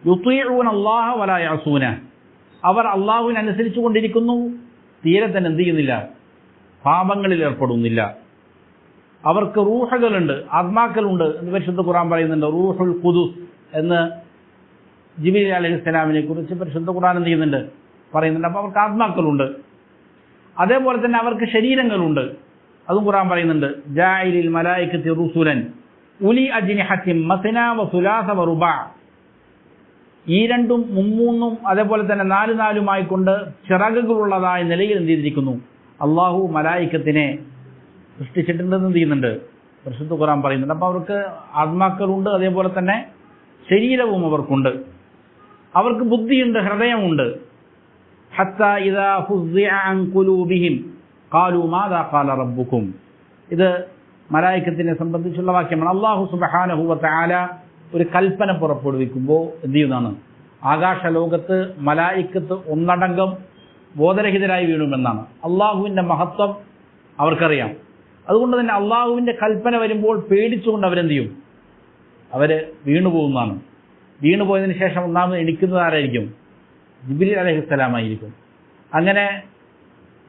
യുതീഊന അല്ലാഹ വലാ യഅസൂന, അവർ അള്ളാഹുവിനെ അനുസരിച്ചു കൊണ്ടിരിക്കുന്നു, തീരെ തന്നെ എന്ത് ചെയ്യുന്നില്ല, പാപങ്ങളിൽ ഏർപ്പെടുന്നില്ല. അവർക്ക് റൂഹകളുണ്ട്, ആത്മാക്കളുണ്ട് എന്ന് പരിശുദ്ധ ഖുർആൻ പറയുന്നുണ്ട്. റൂഹുൽ ഖുദൂസ് എന്ന് ജിബ്രീൽ അലൈഹിസ്സലാമിനെ കുറിച്ച് പരിശുദ്ധ ഖുർആൻ എന്ത് ചെയ്യുന്നുണ്ട്, പറയുന്നുണ്ട്. അപ്പോൾ അവർക്ക് ആത്മാക്കളുണ്ട്. അതേപോലെ തന്നെ അവർക്ക് ശരീരങ്ങളുണ്ട്, അതും ഖുർആൻ പറയുന്നുണ്ട്. ജാഇലിൽ മലായികത്തി റുസുലൻ ഉലി അജ്നിഹത്തിൻ മസ്ന വസുലാസ വറുബ. ഈ രണ്ടും മുമ്മൂന്നും അതേപോലെ തന്നെ നാല് നാലുമായിക്കൊണ്ട് ചിറകുകളുള്ളതായ നിലയിൽ എന്ത് ചെയ്തിരിക്കുന്നു, അള്ളാഹു മലായികത്തിനെ സൃഷ്ടിച്ചിട്ടുണ്ടെന്ന് എന്ത് ചെയ്യുന്നുണ്ട്, പരിശുദ്ധ ഖുർആൻ പറയുന്നുണ്ട്. അപ്പോൾ അവർക്ക് ആത്മാക്കളുണ്ട്, അതേപോലെ തന്നെ ശരീരവും അവർക്കുണ്ട്. അവർക്ക് ബുദ്ധിയുണ്ട്, ഹൃദയമുണ്ട്. ഹത്താ ഇദാ ഫുസ്സിഅ അൻ ഖുലൂബിഹിം ഖാലൂ മാദാ ഖാല റബ്ബുക്കും. ഇത് മലായികത്തിനെ സംബന്ധിച്ചുള്ള വാക്യമാണ്. അല്ലാഹു സുബ്ഹാനഹു വ തആല ഒരു കൽപ്പന പുറപ്പെടുവിക്കുമ്പോൾ എന്ത് ചെയ്യുന്നതാണ്, ആകാശലോകത്ത് മലായികത്ത് ഒന്നടങ്കം ബോധരഹിതരായി വീഴുമെന്നാണ്. അള്ളാഹുവിൻ്റെ മഹത്വം അവർക്കറിയാം. അതുകൊണ്ട് തന്നെ അള്ളാഹുവിൻ്റെ കൽപ്പന വരുമ്പോൾ പേടിച്ചുകൊണ്ട് അവരെന്ത് ചെയ്യും, അവർ വീണുപോകുന്നതാണ്. വീണുപോയതിന് ശേഷം ഒന്നാമത് എണിക്കുന്നത് ആരായിരിക്കും, ജിബ്രീൽ അലൈഹിസ്സലാമായിരിക്കും. അങ്ങനെ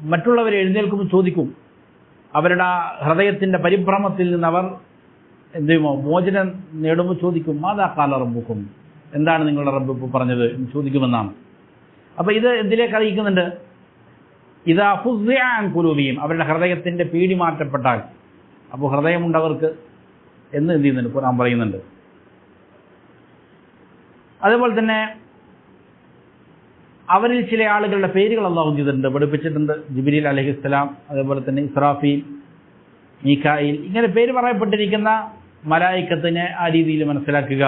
മറ്റുള്ളവരെ എഴുന്നേൽക്കുമ്പോൾ ചോദിക്കും, അവരുടെ ആ ഹൃദയത്തിൻ്റെ പരിഭ്രമത്തിൽ നിന്ന് അവർ എന്ത് ചെയ്യുമോ, മോചനം നേടുമ്പോൾ ചോദിക്കും, മാദാ ഖാല റബ്ബുക്കും, എന്താണ് നിങ്ങളുടെ റബ്ബ് ഇപ്പോൾ പറഞ്ഞത് എന്ന് ചോദിക്കുമെന്നാണ്. അപ്പോൾ ഇത് എന്തിലേക്ക് അറിയിക്കുന്നുണ്ട്, ഇദാ ഫുസ്സിഅ അൻ ഖുലൂബിഹിം, അവരുടെ ഹൃദയത്തിൻ്റെ പീടി മാറ്റപ്പെട്ടാൽ, അപ്പോൾ ഹൃദയമുണ്ടവർക്ക് എന്ന് എന്ത് ചെയ്യുന്നുണ്ട്, ഖുർആൻ പറയുന്നുണ്ട്. അതേപോലെ തന്നെ അവരിൽ ചില ആളുകളുടെ പേരുകൾ അള്ളാഹു ചെയ്തിട്ടുണ്ട്, പഠിപ്പിച്ചിട്ടുണ്ട്. ജിബ്രീൽ അലൈഹിസ്സലാം, അതേപോലെ തന്നെ ഇസ്രാഫീൽ, മീകായിൽ, ഇങ്ങനെ പേര് പറയപ്പെട്ടിരിക്കുന്ന മലായികത്തിനെ ആ രീതിയിൽ മനസ്സിലാക്കുക.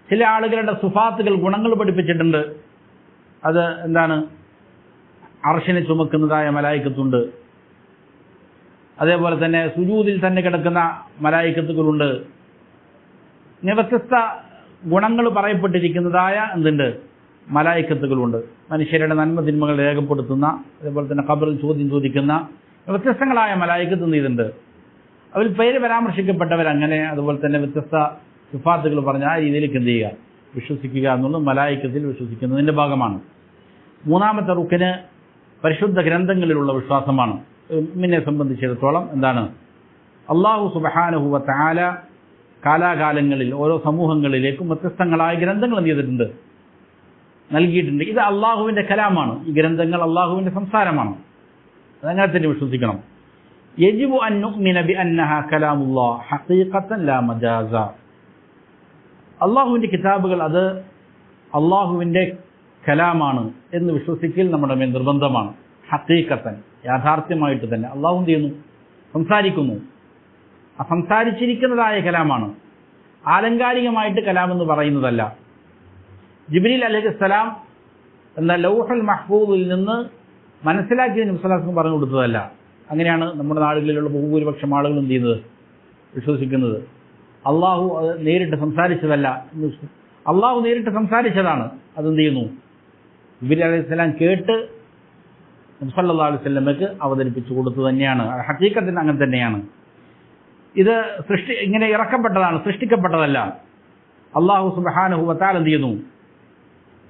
ചില ആളുകളുടെ സുഫാത്തുകൾ, ഗുണങ്ങൾ പഠിപ്പിച്ചിട്ടുണ്ട്. അത് എന്താണ്, അർശിനെ ചുമക്കുന്നതായ മലായികത്തുണ്ട്. അതേപോലെ തന്നെ സുജൂദിൽ തന്നെ കിടക്കുന്ന മലായികത്തുകളുണ്ട്. ഇങ്ങനെ വ്യത്യസ്ത ഗുണങ്ങൾ പറയപ്പെട്ടിരിക്കുന്നതായ എന്തുണ്ട്, മലായികത്തുകളുണ്ട്. മനുഷ്യരുടെ നന്മ തിന്മകൾ രേഖപ്പെടുത്തുന്ന, അതേപോലെ തന്നെ ഖബറിൽ ചോദ്യം ചോദിക്കുന്ന വ്യത്യസ്തങ്ങളായ മലായികത്ത് എന്തുണ്ട്. അതിൽ പേര് പരാമർശിക്കപ്പെട്ടവരങ്ങനെ, അതുപോലെ തന്നെ വ്യത്യസ്ത സിഫാത്തുകൾ പറഞ്ഞ ആ രീതിയിലേക്ക് എന്ത് ചെയ്യുക, വിശ്വസിക്കുക എന്നുള്ളത് മലായികത്തിൽ വിശ്വസിക്കുന്നതിൻ്റെ ഭാഗമാണ്. മൂന്നാമത്തെ റുക്കിന് പരിശുദ്ധ ഗ്രന്ഥങ്ങളിലുള്ള വിശ്വാസമാണ്. മുഅ്മിനെ സംബന്ധിച്ചിടത്തോളം എന്താണ്, അല്ലാഹു സുബ്ഹാനഹു വ തആല കാലാകാലങ്ങളിൽ ഓരോ സമൂഹങ്ങളിലേക്കും വ്യത്യസ്തങ്ങളായ ഗ്രന്ഥങ്ങൾ എന്ത് ചെയ്തിട്ടുണ്ട്, നൽകിയിട്ടുണ്ട്. ഇത് അള്ളാഹുവിൻ്റെ കലാമാണ്. ഈ ഗ്രന്ഥങ്ങൾ അള്ളാഹുവിൻ്റെ സംസാരമാണ്. അതങ്ങനെ തന്നെ വിശ്വസിക്കണം. യജിബു അൻ നുഅ്മിന ബിഅന്നഹാ കലാമുല്ലാഹ് ഹഖീഖത്തൻ ലാ മജാസ. അള്ളാഹുവിൻ്റെ കിതാബുകൾ അത് അള്ളാഹുവിൻ്റെ കലാമാണ് എന്ന് വിശ്വസിക്കൽ നമ്മുടെ മേൽ നിർബന്ധമാണ്. ഹഖീഖത്തൻ, യാഥാർത്ഥ്യമായിട്ട് തന്നെ അള്ളാഹു എന്ത് ചെയ്യുന്നു, സംസാരിക്കുന്നു. ആ സംസാരിച്ചിരിക്കുന്നതായ കലാമാണ്, ആലങ്കാരികമായിട്ട് കലാമെന്ന് പറയുന്നതല്ല. ജിബ്രീൽ അലൈഹിസ്സലാം എന്ന ലൗഹുൽ മഹ്ഫൂദിൽ നിന്ന് മനസ്സിലാക്കിയ നബി സല്ലല്ലാഹു അലൈഹി വസല്ലം പറഞ്ഞു കൊടുത്തതല്ല. അങ്ങനെയാണ് നമ്മുടെ നാടുകളിലുള്ള ബഹുഭൂരിപക്ഷം ആളുകൾ എന്ത് ചെയ്യുന്നത്, വിശ്വസിക്കുന്നത്. അള്ളാഹു അത് നേരിട്ട് സംസാരിച്ചതല്ല. അള്ളാഹു നേരിട്ട് സംസാരിച്ചതാണ്. അതെന്ത് ചെയ്യുന്നു, ജിബ്രീൽ അലൈഹിസ്സലാം കേട്ട് നബി സല്ലല്ലാഹു അലൈഹി വസല്ലമയ്ക്ക് അവതരിപ്പിച്ചു കൊടുത്തു തന്നെയാണ്. ഹഖീഖത്തിന് അങ്ങനെ തന്നെയാണ്. ഇത് ഇങ്ങനെ ഇറക്കപ്പെട്ടതാണ്, സൃഷ്ടിക്കപ്പെട്ടതല്ല. അള്ളാഹു സുബ്ഹാനഹു വ തആല എന്ത് ചെയ്യുന്നു,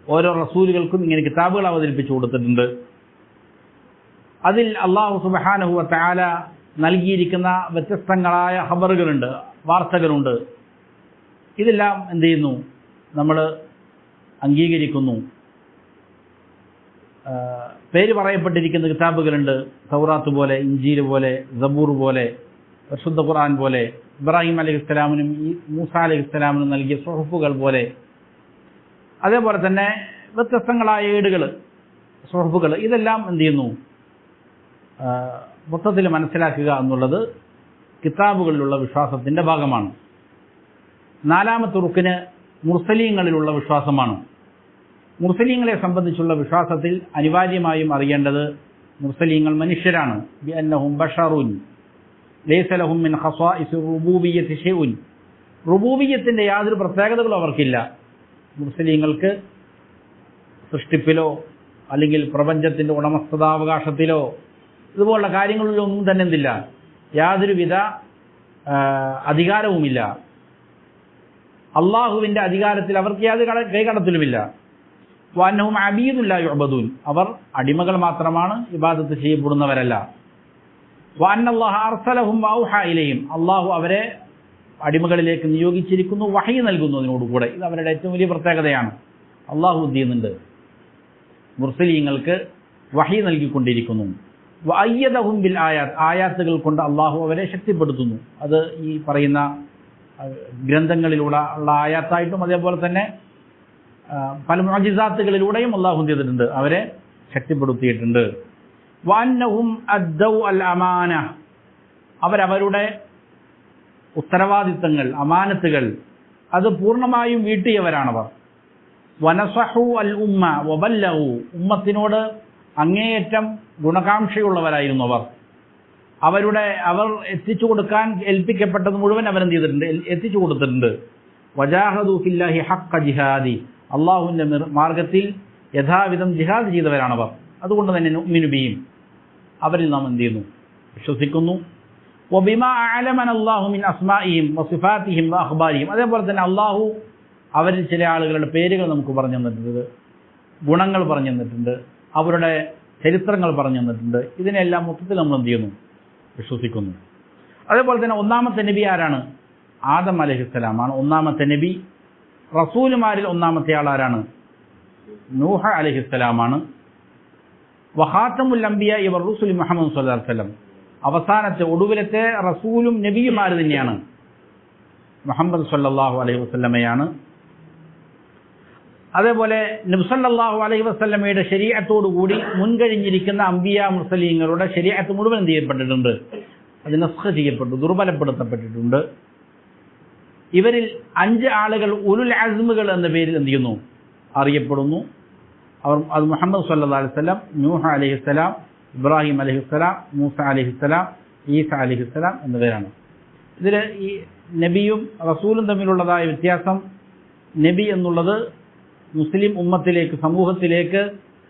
ഓരോ റസൂലുകൾക്കും ഇങ്ങനെ കിതാബുകൾ അവതരിപ്പിച്ചു കൊടുത്തിട്ടുണ്ട്. അതിൽ അള്ളാഹു സുബ്ഹാനഹു വ തആല നൽകിയിരിക്കുന്ന വ്യത്യസ്തങ്ങളായ ഖബറുകളുണ്ട്, വാർത്തകളുണ്ട്. ഇതെല്ലാം എന്ത് ചെയ്യുന്നു, നമ്മൾ അംഗീകരിക്കുന്നു. പേര് പറയപ്പെട്ടിരിക്കുന്ന കിതാബുകളുണ്ട്. തൗറാത്ത് പോലെ, ഇഞ്ചീൽ പോലെ, സബൂർ പോലെ, പരിശുദ്ധ ഖുർആൻ പോലെ, ഇബ്രാഹിം അലൈഹിസ്സലാമിനും മൂസാ അലൈഹിസ്സലാമിനും നൽകിയ സുഹുഫുകൾ പോലെ, അതേപോലെ തന്നെ വ്യത്യസ്തങ്ങളായ ഏടുകൾ, സുഹുഫുകൾ, ഇതെല്ലാം എന്ത് ചെയ്യുന്നു, മൊത്തത്തിൽ മനസ്സിലാക്കുക എന്നുള്ളത് കിതാബുകളിലുള്ള വിശ്വാസത്തിൻ്റെ ഭാഗമാണ്. നാലാമത്തെ റുക്കിന് മുർസലീങ്ങളിലുള്ള വിശ്വാസമാണ്. മുർസലീങ്ങളെ സംബന്ധിച്ചുള്ള വിശ്വാസത്തിൽ അനിവാര്യമായും അറിയേണ്ടത്, മുർസലീങ്ങൾ മനുഷ്യരാണ്. ബിഅന്നഹും ബശറുൻ ലൈസ ലഹും മിൻ ഖസാഇസ് റുബൂബിയ്യത്തി ശൈഉൻ. റുബൂബിയ്യത്തിൻ്റെ യാതൊരു പ്രത്യേകതകളും അവർക്കില്ല. മുർസലീങ്ങൾക്ക് സൃഷ്ടിപ്പിലോ അല്ലെങ്കിൽ പ്രപഞ്ചത്തിൻ്റെ ഉടമസ്ഥതാവകാശത്തിലോ ഇതുപോലുള്ള കാര്യങ്ങളിലൊന്നും തന്നെ എന്തില്ല, യാതൊരുവിധ അധികാരവുമില്ല. അള്ളാഹുവിൻ്റെ അധികാരത്തിൽ അവർക്ക് യാതൊരു കൈകടത്തലുമില്ല. വഅന്നഹും അബീദുൻ ലാ യുഅബദൂൻ. അവർ അടിമകൾ മാത്രമാണ്, ഇബാദത്ത് ചെയ്യപ്പെടുന്നവരല്ല. വഅന്നല്ലാഹ അർസലഹും വഔഹാ ഇലൈഹിം, അള്ളാഹു അവരെ അടിമകളിലേക്ക് നിയോഗിച്ചിരിക്കുന്നു, വഹി നൽകുന്നതിനോടുകൂടെ. ഇത് അവരുടെ ഏറ്റവും വലിയ പ്രത്യേകതയാണ്. അള്ളാഹു എന്ത് ചെയ്യുന്നുണ്ട്? മുർസലീങ്ങൾക്ക് വഹി നൽകിക്കൊണ്ടിരിക്കുന്നു. വഅയ്യദഹും ബിൽ ആയാത്ത്, ആയാത്തുകൾ കൊണ്ട് അള്ളാഹു അവരെ ശക്തിപ്പെടുത്തുന്നു. അത് ഈ പറയുന്ന ഗ്രന്ഥങ്ങളിലൂടെ ഉള്ള ആയാത്തായിട്ടും അതേപോലെ തന്നെ പല മുഅ്ജിസാത്തുകളിലൂടെയും അള്ളാഹു എന്ത് ചെയ്തിട്ടുണ്ട്? അവരെ ശക്തിപ്പെടുത്തിയിട്ടുണ്ട്. വഅന്നഹും അദ്ദൗ അൽ അമാന, അവരവരുടെ ഉത്തരവാദിത്തങ്ങൾ, അമാനത്തുകൾ അത് പൂർണ്ണമായും വീട്ടിയവരാണവർ. വനസഹു അൽ ഉമ്മ വബല്ലഗു, ഉമ്മത്തിനോട് അങ്ങേയറ്റം ഗുണകാംക്ഷയുള്ളവരായിരുന്നു അവർ. അവർ എത്തിച്ചു കൊടുക്കാൻ ഏൽപ്പിക്കപ്പെട്ടത് മുഴുവൻ അവരെന്ത് ചെയ്തിട്ടുണ്ട്? എത്തിച്ചു കൊടുത്തിട്ടുണ്ട്. വജാഹദു ഫില്ലാഹി ഹഖ്ക ജിഹാദി, അള്ളാഹുവിൻ്റെ മാർഗത്തിൽ യഥാവിധം ജിഹാദ് ചെയ്തവരാണവർ. അതുകൊണ്ട് തന്നെ നുഅ്മിനു ബിഹിം, അവരിൽ നാം എന്ത് ചെയ്യുന്നു? വിശ്വസിക്കുന്നു. വബിമാ അഅലമന അല്ലാഹു മിൻ അസ്മാഇഹിം വസിഫാതിഹിം വഅഖ്ബാരിഹിം, അതേപോലെ തന്നെ അള്ളാഹു അവരിൽ ചില ആളുകളുടെ പേരുകൾ നമുക്ക് പറഞ്ഞു തന്നിട്ടുണ്ട്, ഗുണങ്ങൾ പറഞ്ഞു തന്നിട്ടുണ്ട്, അവരുടെ ചരിത്രങ്ങൾ പറഞ്ഞു തന്നിട്ടുണ്ട്. ഇതിനെല്ലാം മൊത്തത്തിൽ നമ്മൾ എന്ത് ചെയ്യുന്നു? വിശ്വസിക്കുന്നു. അതേപോലെ തന്നെ ഒന്നാമത്തെ നബി ആരാണ്? ആദം അലൈഹിസ്സലാമാണ് ഒന്നാമത്തെ നബി. റസൂലുമാരിൽ ഒന്നാമത്തെ ആളാരാണ്? നൂഹ് അലൈഹിസ്സലാമാണ്. വഖാതമുൽ അംബിയ ഇവർ റസൂൽ മുഹമ്മദ് സ്വല്ലല്ലാഹു അലൈഹി വസല്ലം, അവസാനത്തെ ഒടുവിലത്തെ റസൂലും നബിയുമാർ തന്നെയാണ് മുഹമ്മദ് സ്വല്ലല്ലാഹു അലൈഹി വസല്ലമയാണ്. അതേപോലെ നബി സല്ലല്ലാഹു അലൈഹി വസല്ലമയുടെ ശരീഅത്തോടുകൂടി മുൻകഴിഞ്ഞിരിക്കുന്ന അംബിയ മുർസലീങ്ങളുടെ ശരീഅത്ത് മുഴുവൻ എന്ത് ചെയ്യപ്പെട്ടിട്ടുണ്ട്? അത് നസ്ഖ് ചെയ്യപ്പെട്ടു, ദുർബലപ്പെടുത്തപ്പെട്ടിട്ടുണ്ട്. ഇവരിൽ 5 ആളുകൾ ഉലുൽ അസ്മുകൾ എന്ന പേരിൽ എന്ത് ചെയ്യുന്നു? അറിയപ്പെടുന്നു. അത് മുഹമ്മദ് സ്വല്ലല്ലാഹു അലൈഹി വസല്ലം, നൂഹ് അലൈഹിസ്സലാം, ഇബ്രാഹിം അലൈഹിസ്സലാം, മൂസ അലൈഹിസ്സലാം, ഈസ അലൈഹിസ്സലാം എന്നിവരാണ്. ഇതിൽ ഈ നബിയും റസൂലും തമ്മിലുള്ളതായ വ്യത്യാസം, നബി എന്നുള്ളത് മുസ്ലിം ഉമ്മത്തിലേക്ക്, സമൂഹത്തിലേക്ക്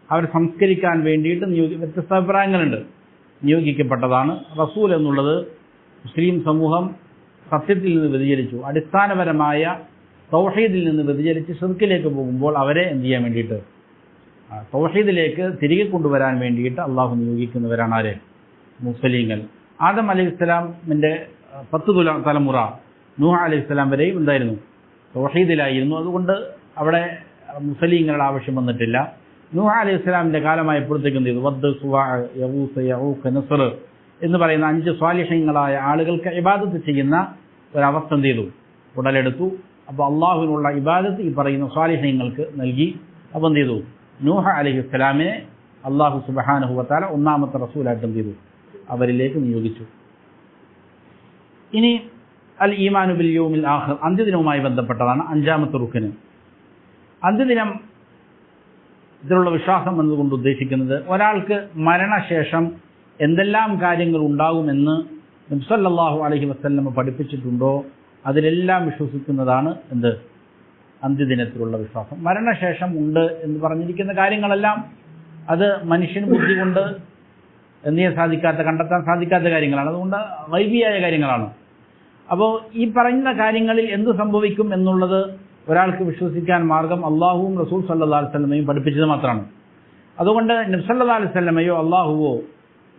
അവരെ സംസ്കരിക്കാൻ വേണ്ടിയിട്ട് വ്യത്യസ്ത അഭിപ്രായങ്ങളുണ്ട്, നിയോഗിക്കപ്പെട്ടതാണ്. റസൂൽ എന്നുള്ളത് മുസ്ലിം സമൂഹം സത്യത്തിൽ നിന്ന് വ്യതിചലിച്ചു, അടിസ്ഥാനപരമായ തൗഹീദിൽ നിന്ന് വ്യതിചലിച്ച് ശിർക്കിലേക്ക് പോകുമ്പോൾ അവരെ എന്ത് ചെയ്യാൻ വേണ്ടിയിട്ട്? തൗഹീദിലേക്ക് തിരികെ കൊണ്ടുവരാൻ വേണ്ടിയിട്ട് അള്ളാഹു നിയോഗിക്കുന്നവരാണ് ആര്? മുസ്ലിങ്ങൾ. ആദം അലൈഹിസ്സലാമിൻ്റെ 10 തലമുറ നൂഹ് അലൈഹിസ്സലാം വരെയും എന്തായിരുന്നു? തൗഹീദിലായിരുന്നു. അതുകൊണ്ട് അവിടെ മുസ്ലിങ്ങളുടെ ആവശ്യം വന്നിട്ടില്ല. നൂഹ് അലൈഹിസ്സലാമിൻ്റെ കാലമായപ്പോഴത്തേക്ക് എന്ത് ചെയ്തു? വദ്, സുവാ, യഗൂസ്, യഊഖ്, നസ്ർ എന്ന് പറയുന്ന 5 സ്വാലിഹീങ്ങളായ ആളുകൾക്ക് ഇബാദത്ത് ചെയ്യുന്ന ഒരവസ്ഥ എന്ത് ചെയ്തു? ഉടലെടുത്തു. അപ്പോൾ അള്ളാഹുവിനുള്ള ഇബാദത്ത് ഈ പറയുന്ന സ്വാലിഹീങ്ങൾക്ക് നൽകി. അപ്പോൾ എന്ത് ചെയ്തു? നൂഹ് അലൈഹിസ്സലാമിനെ അള്ളാഹു സുബ്ഹാനഹു വ തആല ഒന്നാമത്തെ റസൂലായിട്ട് എന്ത് ചെയ്തു? അവരിലേക്ക് നിയോഗിച്ചു. ഇനി അൽ ഈമാനു ബിൽ യൗമിൽ ആഖിർ, അന്ത്യദിനവുമായി ബന്ധപ്പെട്ടതാണ് 5ാമത്തെ റുക്ന്. അന്ത്യദിനം ഇതിലുള്ള വിശ്വാസം എന്നതുകൊണ്ട് ഉദ്ദേശിക്കുന്നത് ഒരാൾക്ക് മരണശേഷം എന്തെല്ലാം കാര്യങ്ങൾ ഉണ്ടാകുമെന്ന് നബി സല്ലല്ലാഹു അലൈഹി വസല്ലം പഠിപ്പിച്ചിട്ടുണ്ടോ അതിലെല്ലാം വിശ്വസിക്കുന്നതാണ് എന്ത്? അന്ത്യദിനത്തിലുള്ള വിശ്വാസം. മരണശേഷം ഉണ്ട് എന്ന് പറഞ്ഞിരിക്കുന്ന കാര്യങ്ങളെല്ലാം അത് മനുഷ്യന് ബുദ്ധി കൊണ്ട് എന്ത് ചെയ്യാൻ സാധിക്കാത്ത, കണ്ടെത്താൻ സാധിക്കാത്ത കാര്യങ്ങളാണ്. അതുകൊണ്ട് ഗൈബിയായ കാര്യങ്ങളാണ്. അപ്പോൾ ഈ പറയുന്ന കാര്യങ്ങളിൽ എന്ത് സംഭവിക്കും എന്നുള്ളത് ഒരാൾക്ക് വിശ്വസിക്കാൻ മാർഗം അള്ളാഹുവും റസൂൽ സല്ലല്ലാഹു അലൈഹി വസല്ലമയും പഠിപ്പിച്ചത് മാത്രമാണ്. അതുകൊണ്ട് നബി സല്ലല്ലാഹു അലൈഹി വസല്ലമയോ അള്ളാഹുവോ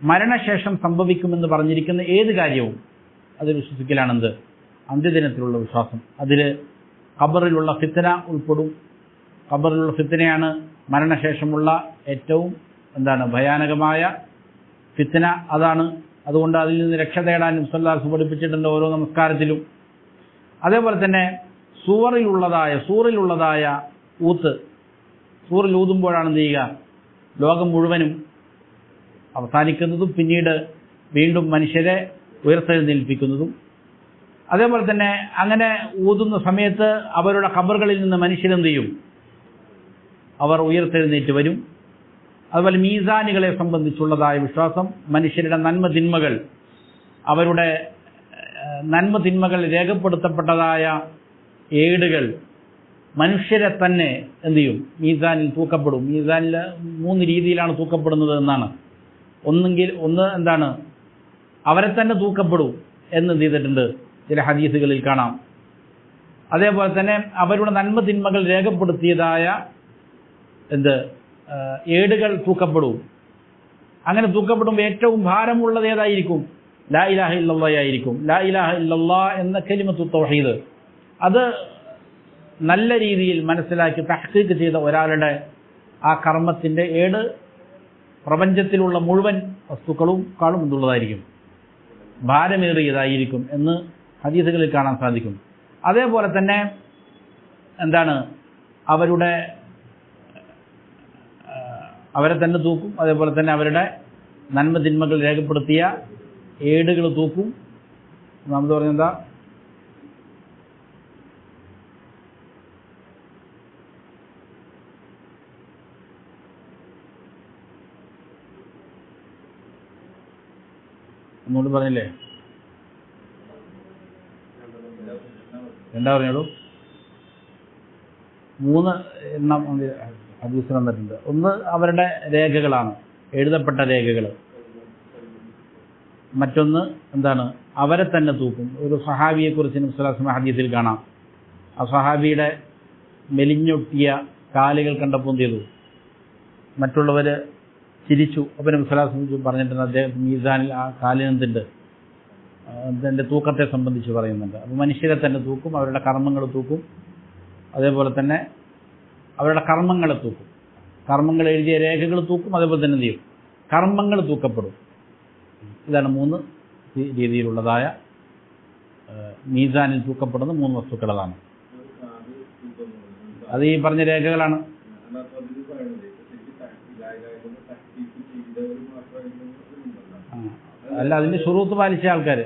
മരണശേഷം സംഭവിക്കുമെന്ന് പറഞ്ഞിരിക്കുന്ന ഏത് കാര്യവും അത് വിശ്വസിക്കലാണെന്ത്? അന്ത്യദിനത്തിലുള്ള വിശ്വാസം. അതിൽ ഖബറിലുള്ള ഫിത്ന ഉൾപ്പെടും. ഖബറിലുള്ള ഫിത്നയാണ് മരണശേഷമുള്ള ഏറ്റവും ഭയാനകമായ ഫിത്ന അതാണ്. അതുകൊണ്ട് അതിൽ നിന്ന് രക്ഷ തേടാൻ നബി സല്ലല്ലാഹു അലൈഹി വസല്ലം പഠിപ്പിച്ചിട്ടുണ്ട് ഓരോ നമസ്കാരത്തിലും. അതേപോലെ തന്നെ സൂറിലുള്ളതായ ഊത്ത്, സൂറിൽ ഊതുമ്പോഴാണ് എന്ത് ചെയ്യുക? ലോകം മുഴുവനും അവസാനിക്കുന്നതും പിന്നീട് വീണ്ടും മനുഷ്യരെ ഉയർത്തെഴുന്നേൽപ്പിക്കുന്നതും. അതേപോലെ തന്നെ അങ്ങനെ ഊതുന്ന സമയത്ത് അവരുടെ ഖബറുകളിൽ നിന്ന് മനുഷ്യരെന്ത് ചെയ്യും? അവർ ഉയർത്തെഴുന്നേറ്റ് വരും. അതുപോലെ മീസാനുകളെ സംബന്ധിച്ചുള്ളതായ വിശ്വാസം, മനുഷ്യരുടെ നന്മതിന്മകൾ, അവരുടെ നന്മതിന്മകൾ രേഖപ്പെടുത്തപ്പെട്ടതായ ഏടുകൾ മനുഷ്യരെ തന്നെ എന്ത് ചെയ്യും? മീസാനിൽ തൂക്കപ്പെടും. മീസാനിൽ 3 രീതിയിലാണ് തൂക്കപ്പെടുന്നത് എന്നാണ്. ഒന്ന് അവരെ തന്നെ തൂക്കപ്പെടും എന്ന് ചെയ്തിട്ടുണ്ട്, ചില ഹദീസുകളിൽ കാണാം. അതേപോലെ തന്നെ അവരുടെ നന്മതിന്മകൾ രേഖപ്പെടുത്തിയതായ ഏടുകൾ തൂക്കപ്പെടും. അങ്ങനെ തൂക്കപ്പെടുമ്പോൾ ഏറ്റവും ഭാരമുള്ളത് ഏതായിരിക്കും? ലാ ഇലാഹ ഇല്ലല്ലാഹ് ആയിരിക്കും. ലാ ഇലാഹ ഇല്ലല്ലാഹ് എന്ന കലിമത്തു തൗഹീദ് അത് നല്ല രീതിയിൽ മനസ്സിലാക്കി തഹ്ഖീഖ് ചെയ്ത ഒരാളുടെ ആ കർമ്മത്തിൻ്റെ ഏട് പ്രപഞ്ചത്തിലുള്ള മുഴുവൻ വസ്തുക്കളുംക്കാളും എന്നുള്ളതായിരിക്കും, ഭാരമേറിയതായിരിക്കും എന്ന് ഹദീസുകളിൽ കാണാൻ സാധിക്കും. അതേപോലെ തന്നെ എന്താണ്, അവരെ തന്നെ തൂക്കും. അതേപോലെ തന്നെ അവരുടെ നന്മ തിന്മകൾ രേഖപ്പെടുത്തിയ ഏടുകൾ തൂക്കും. നമ്മൾ പറഞ്ഞെന്താ, ഒന്നുകൂടി പറഞ്ഞില്ലേ, എന്താ പറഞ്ഞോളൂ. 3 എണ്ണം ഹദീസിൽ വന്നിട്ടുണ്ട്. ഒന്ന് അവരുടെ രേഖകളാണ്, എഴുതപ്പെട്ട രേഖകൾ. മറ്റൊന്ന് എന്താണ്, അവരെ തന്നെ തൂക്കും. ഒരു സഹാബിയെക്കുറിച്ച് നബി സ്വല്ലല്ലാഹു അലൈഹി വസല്ലം ഹദീസിൽ കാണാം. ആ സഹാബിയുടെ മെലിഞ്ഞൊട്ടിയ കാലുകൾ കണ്ടപ്പോൾ എന്ത് ചെയ്തു, മറ്റുള്ളവർ ചിരിച്ചു. അപ്പോൾ നബി സ്വല്ലല്ലാഹു അലൈഹി വസല്ലം പറഞ്ഞിട്ടുണ്ട്, അദ്ദേഹം മീസാനിൽ ആ കാലിനെന്തുണ്ട്, അതിൻ്റെ തൂക്കത്തെ സംബന്ധിച്ച് പറയുന്നുണ്ട്. അപ്പോൾ മനുഷ്യരെ തന്നെ തൂക്കും, അവരുടെ കർമ്മങ്ങൾ തൂക്കും. അതേപോലെ തന്നെ അവരുടെ കർമ്മങ്ങളെ തൂക്കും, കർമ്മങ്ങൾ എഴുതിയ രേഖകൾ തൂക്കും. അതേപോലെ തന്നെ എന്ത് ചെയ്യും, കർമ്മങ്ങൾ തൂക്കപ്പെടും. ഇതാണ് 3 രീതിയിലുള്ളതായ മീസാനിൽ തൂക്കപ്പെടുന്ന 3 വസ്തുക്കളാണ്. അത് ഈ പറഞ്ഞ രേഖകളാണ്. അല്ല, അതിൻ്റെ ശുറൂത്ത് പാലിച്ച ആൾക്കാർ.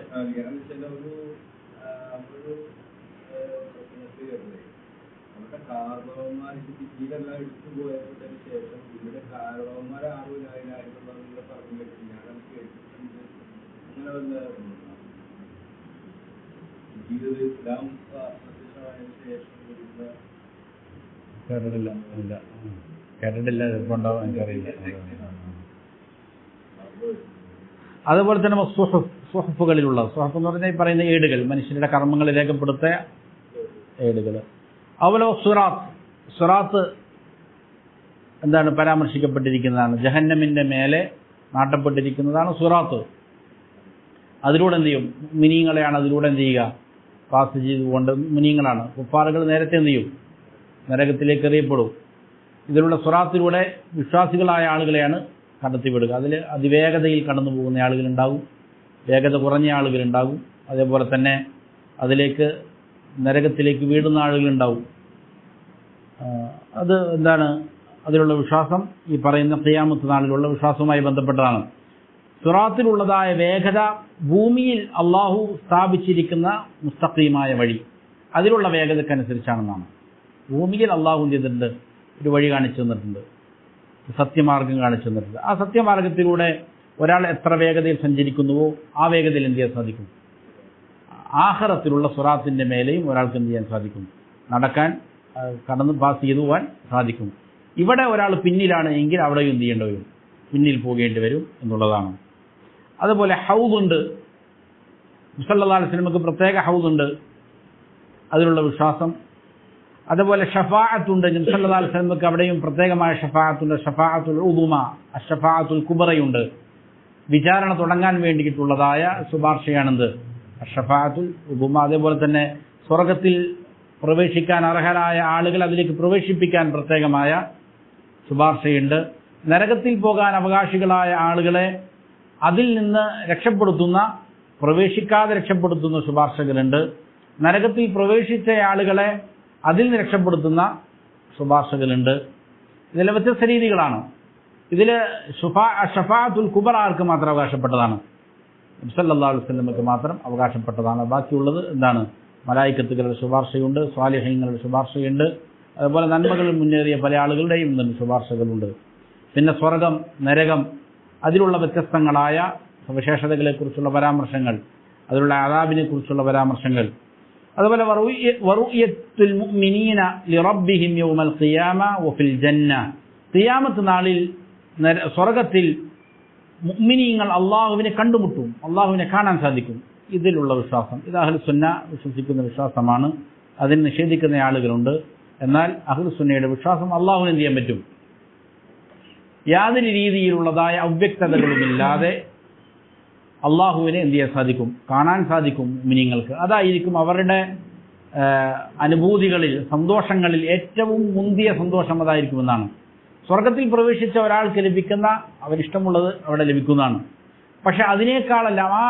കേട്ടിട്ടില്ല, ചിലപ്പോണ്ടാവും, എനിക്കറിയില്ല. അതുപോലെ തന്നെ സുഹഫുകളിലുള്ള, സുഹഫ് എന്ന് പറഞ്ഞാൽ ഈ പറയുന്ന ഏടുകൾ, മനുഷ്യരുടെ കർമ്മങ്ങൾ രേഖപ്പെടുത്ത ഏടുകൾ. അതുപോലെ സിറാത്ത് എന്താണ്, പരാമർശിക്കപ്പെട്ടിരിക്കുന്നതാണ്. ജഹന്നമിൻ്റെ മേലെ നാട്ടപ്പെട്ടിരിക്കുന്നതാണ് സിറാത്ത്. അതിലൂടെ എന്ത് ചെയ്യും, മുഅ്മിനീങ്ങളെയാണ് അതിലൂടെ എന്ത് ചെയ്യുക, പാസ് ചെയ്തുകൊണ്ട്. മുഅ്മിനീങ്ങളാണ്. കുഫാറുകൾ നേരത്തെ എന്ത് ചെയ്യും, നരകത്തിലേക്ക് എറിയപ്പെടും. ഇതിലുള്ള സിറാത്തിലൂടെ വിശ്വാസികളായ ആളുകളെയാണ് കടത്തിവിടുക. അതിൽ അതിവേഗതയിൽ കടന്നു പോകുന്ന ആളുകളുണ്ടാകും, വേഗത കുറഞ്ഞ ആളുകളുണ്ടാകും. അതേപോലെ തന്നെ അതിലേക്ക് നരകത്തിലേക്ക് വീടുന്ന ആളുകളുണ്ടാവും. അത് എന്താണ്, അതിലുള്ള വിശ്വാസം ഈ പറയുന്ന ഖിയാമത്ത് നാളിലുള്ള വിശ്വാസവുമായി ബന്ധപ്പെട്ടതാണ്. സിറാത്തിലുള്ളതായ വേഗത ഭൂമിയിൽ അള്ളാഹു സ്ഥാപിച്ചിരിക്കുന്ന മുസ്തഖീമായ വഴി, അതിലുള്ള വേഗതക്കനുസരിച്ചാണെന്നാണ്. ഭൂമിയിൽ അള്ളാഹു ചെയ്തിട്ടുണ്ട്, ഒരു വഴി കാണിച്ചു തന്നിട്ടുണ്ട്, സത്യമാർഗം കാണിച്ചു തന്നിട്ടുണ്ട്. ആ സത്യമാർഗത്തിലൂടെ ഒരാൾ എത്ര വേഗതയിൽ സഞ്ചരിക്കുന്നുവോ ആ വേഗതയിൽ എന്ത് ചെയ്യാൻ സാധിക്കും, ആഖിറത്തിലുള്ള സിറാത്തിൻ്റെ മേലെയും ഒരാൾക്ക് എന്ത് ചെയ്യാൻ സാധിക്കും, നടക്കാൻ, കടന്ന് പാസ് ചെയ്തു പോകാൻ സാധിക്കും. ഇവിടെ ഒരാൾ പിന്നിലാണ് എങ്കിൽ അവിടെയും എന്ത് ചെയ്യേണ്ടി വരും, പിന്നിൽ പോകേണ്ടി വരും എന്നുള്ളതാണ്. അതുപോലെ ഹൗദുണ്ട്, സല്ലല്ലാഹു അലൈഹി വസല്ലമക്ക് പ്രത്യേക ഹൗദുണ്ട്, അതിലുള്ള വിശ്വാസം. അതുപോലെ ഷഫാഅത്തുണ്ട്, നബി സല്ലല്ലാഹു അലൈഹി വസല്ലമക്ക് അവിടെയും പ്രത്യേകമായ ഷഫാഅത്തുണ്ട്. ഷഫാഅത്തുൽ ഉദുമ, അഷ്ഫാഅത്തുൽ കുബറയുണ്ട്. വിചാരണ തുടങ്ങാൻ വേണ്ടിയിട്ടുള്ളതായ ശുപാർശയാണെന്ത്, ഷഫാഅത്തുൽ ഉദുമ. അതേപോലെ തന്നെ സ്വർഗത്തിൽ പ്രവേശിക്കാൻ അർഹരായ ആളുകൾ അതിലേക്ക് പ്രവേശിപ്പിക്കാൻ പ്രത്യേകമായ ശുപാർശയുണ്ട്. നരകത്തിൽ പോകാൻ അവകാശികളായ ആളുകളെ അതിൽ നിന്ന് രക്ഷപ്പെടുത്തുന്ന, പ്രവേശിക്കാതെ രക്ഷപ്പെടുത്തുന്ന ശുപാർശകളുണ്ട്. നരകത്തിൽ പ്രവേശിച്ച ആളുകളെ അതിൽ നിന്ന് രക്ഷപ്പെടുത്തുന്ന ശുപാർശകളുണ്ട്. ഇതെല്ലാം വ്യത്യസ്ത രീതികളാണ്. ഇതിൽ ഷഫാഅത്തുൽ കുബറ ആർക്ക് മാത്രം അവകാശപ്പെട്ടതാണ്, നബി സല്ലല്ലാഹു അലൈഹി വസല്ലമക്ക് മാത്രം അവകാശപ്പെട്ടതാണ്. ബാക്കിയുള്ളത് എന്താണ്, മലായിക്കത്തുകളുടെ ശുപാർശയുണ്ട്, സ്വാലിഹീങ്ങളുടെ ശുപാർശയുണ്ട്. അതുപോലെ നന്മകളിൽ മുന്നേറിയ പല ആളുകളുടെയും ശുപാർശകളുണ്ട്. പിന്നെ സ്വർഗം, നരകം, അതിലുള്ള വ്യത്യസ്തങ്ങളായ സവിശേഷതകളെക്കുറിച്ചുള്ള പരാമർശങ്ങൾ, അതിലുള്ള അദാബിനെ കുറിച്ചുള്ള പരാമർശങ്ങൾ. അതുപോലെ വറുയത്തുൽ മുഅ്മിനീന ലിറബ്ബിഹിം യൗമൽ ഖിയാമ വഫിൽ ജന്ന, ഖിയാമത്ത് നാളിൽ സ്വർഗത്തിൽ മുഅ്മിനീങ്ങൾ അള്ളാഹുവിനെ കണ്ടുമുട്ടും, അള്ളാഹുവിനെ കാണാൻ സാധിക്കും. ഇതിലുള്ള വിശ്വാസം, ഇത് അഹ്ലുസുന്ന വിശ്വസിക്കുന്ന വിശ്വാസമാണ്. അതിന് നിഷേധിക്കുന്ന ആളുകളുണ്ട്. എന്നാൽ അഹ്ലുസുന്നയുടെ വിശ്വാസം അള്ളാഹുവിനെ എന്ത് ചെയ്യാൻ പറ്റും, യാതൊരു രീതിയിലുള്ളതായ അവ്യക്തതകളുമില്ലാതെ അള്ളാഹുവിനെ എന്ത് ചെയ്യാൻ സാധിക്കും? കാണാൻ സാധിക്കും മുഅ്മിനീങ്ങൾക്ക്. അതായിരിക്കും അവരുടെ അനുഭൂതികളിൽ, സന്തോഷങ്ങളിൽ ഏറ്റവും മുന്തിയ സന്തോഷം അതായിരിക്കുമെന്നാണ്. സ്വർഗത്തിൽ പ്രവേശിച്ച ഒരാൾക്ക് ലഭിക്കുന്ന അവരിഷ്ടമുള്ളത് അവിടെ ലഭിക്കുന്നതാണ്. പക്ഷെ അതിനേക്കാളെല്ലാം ആ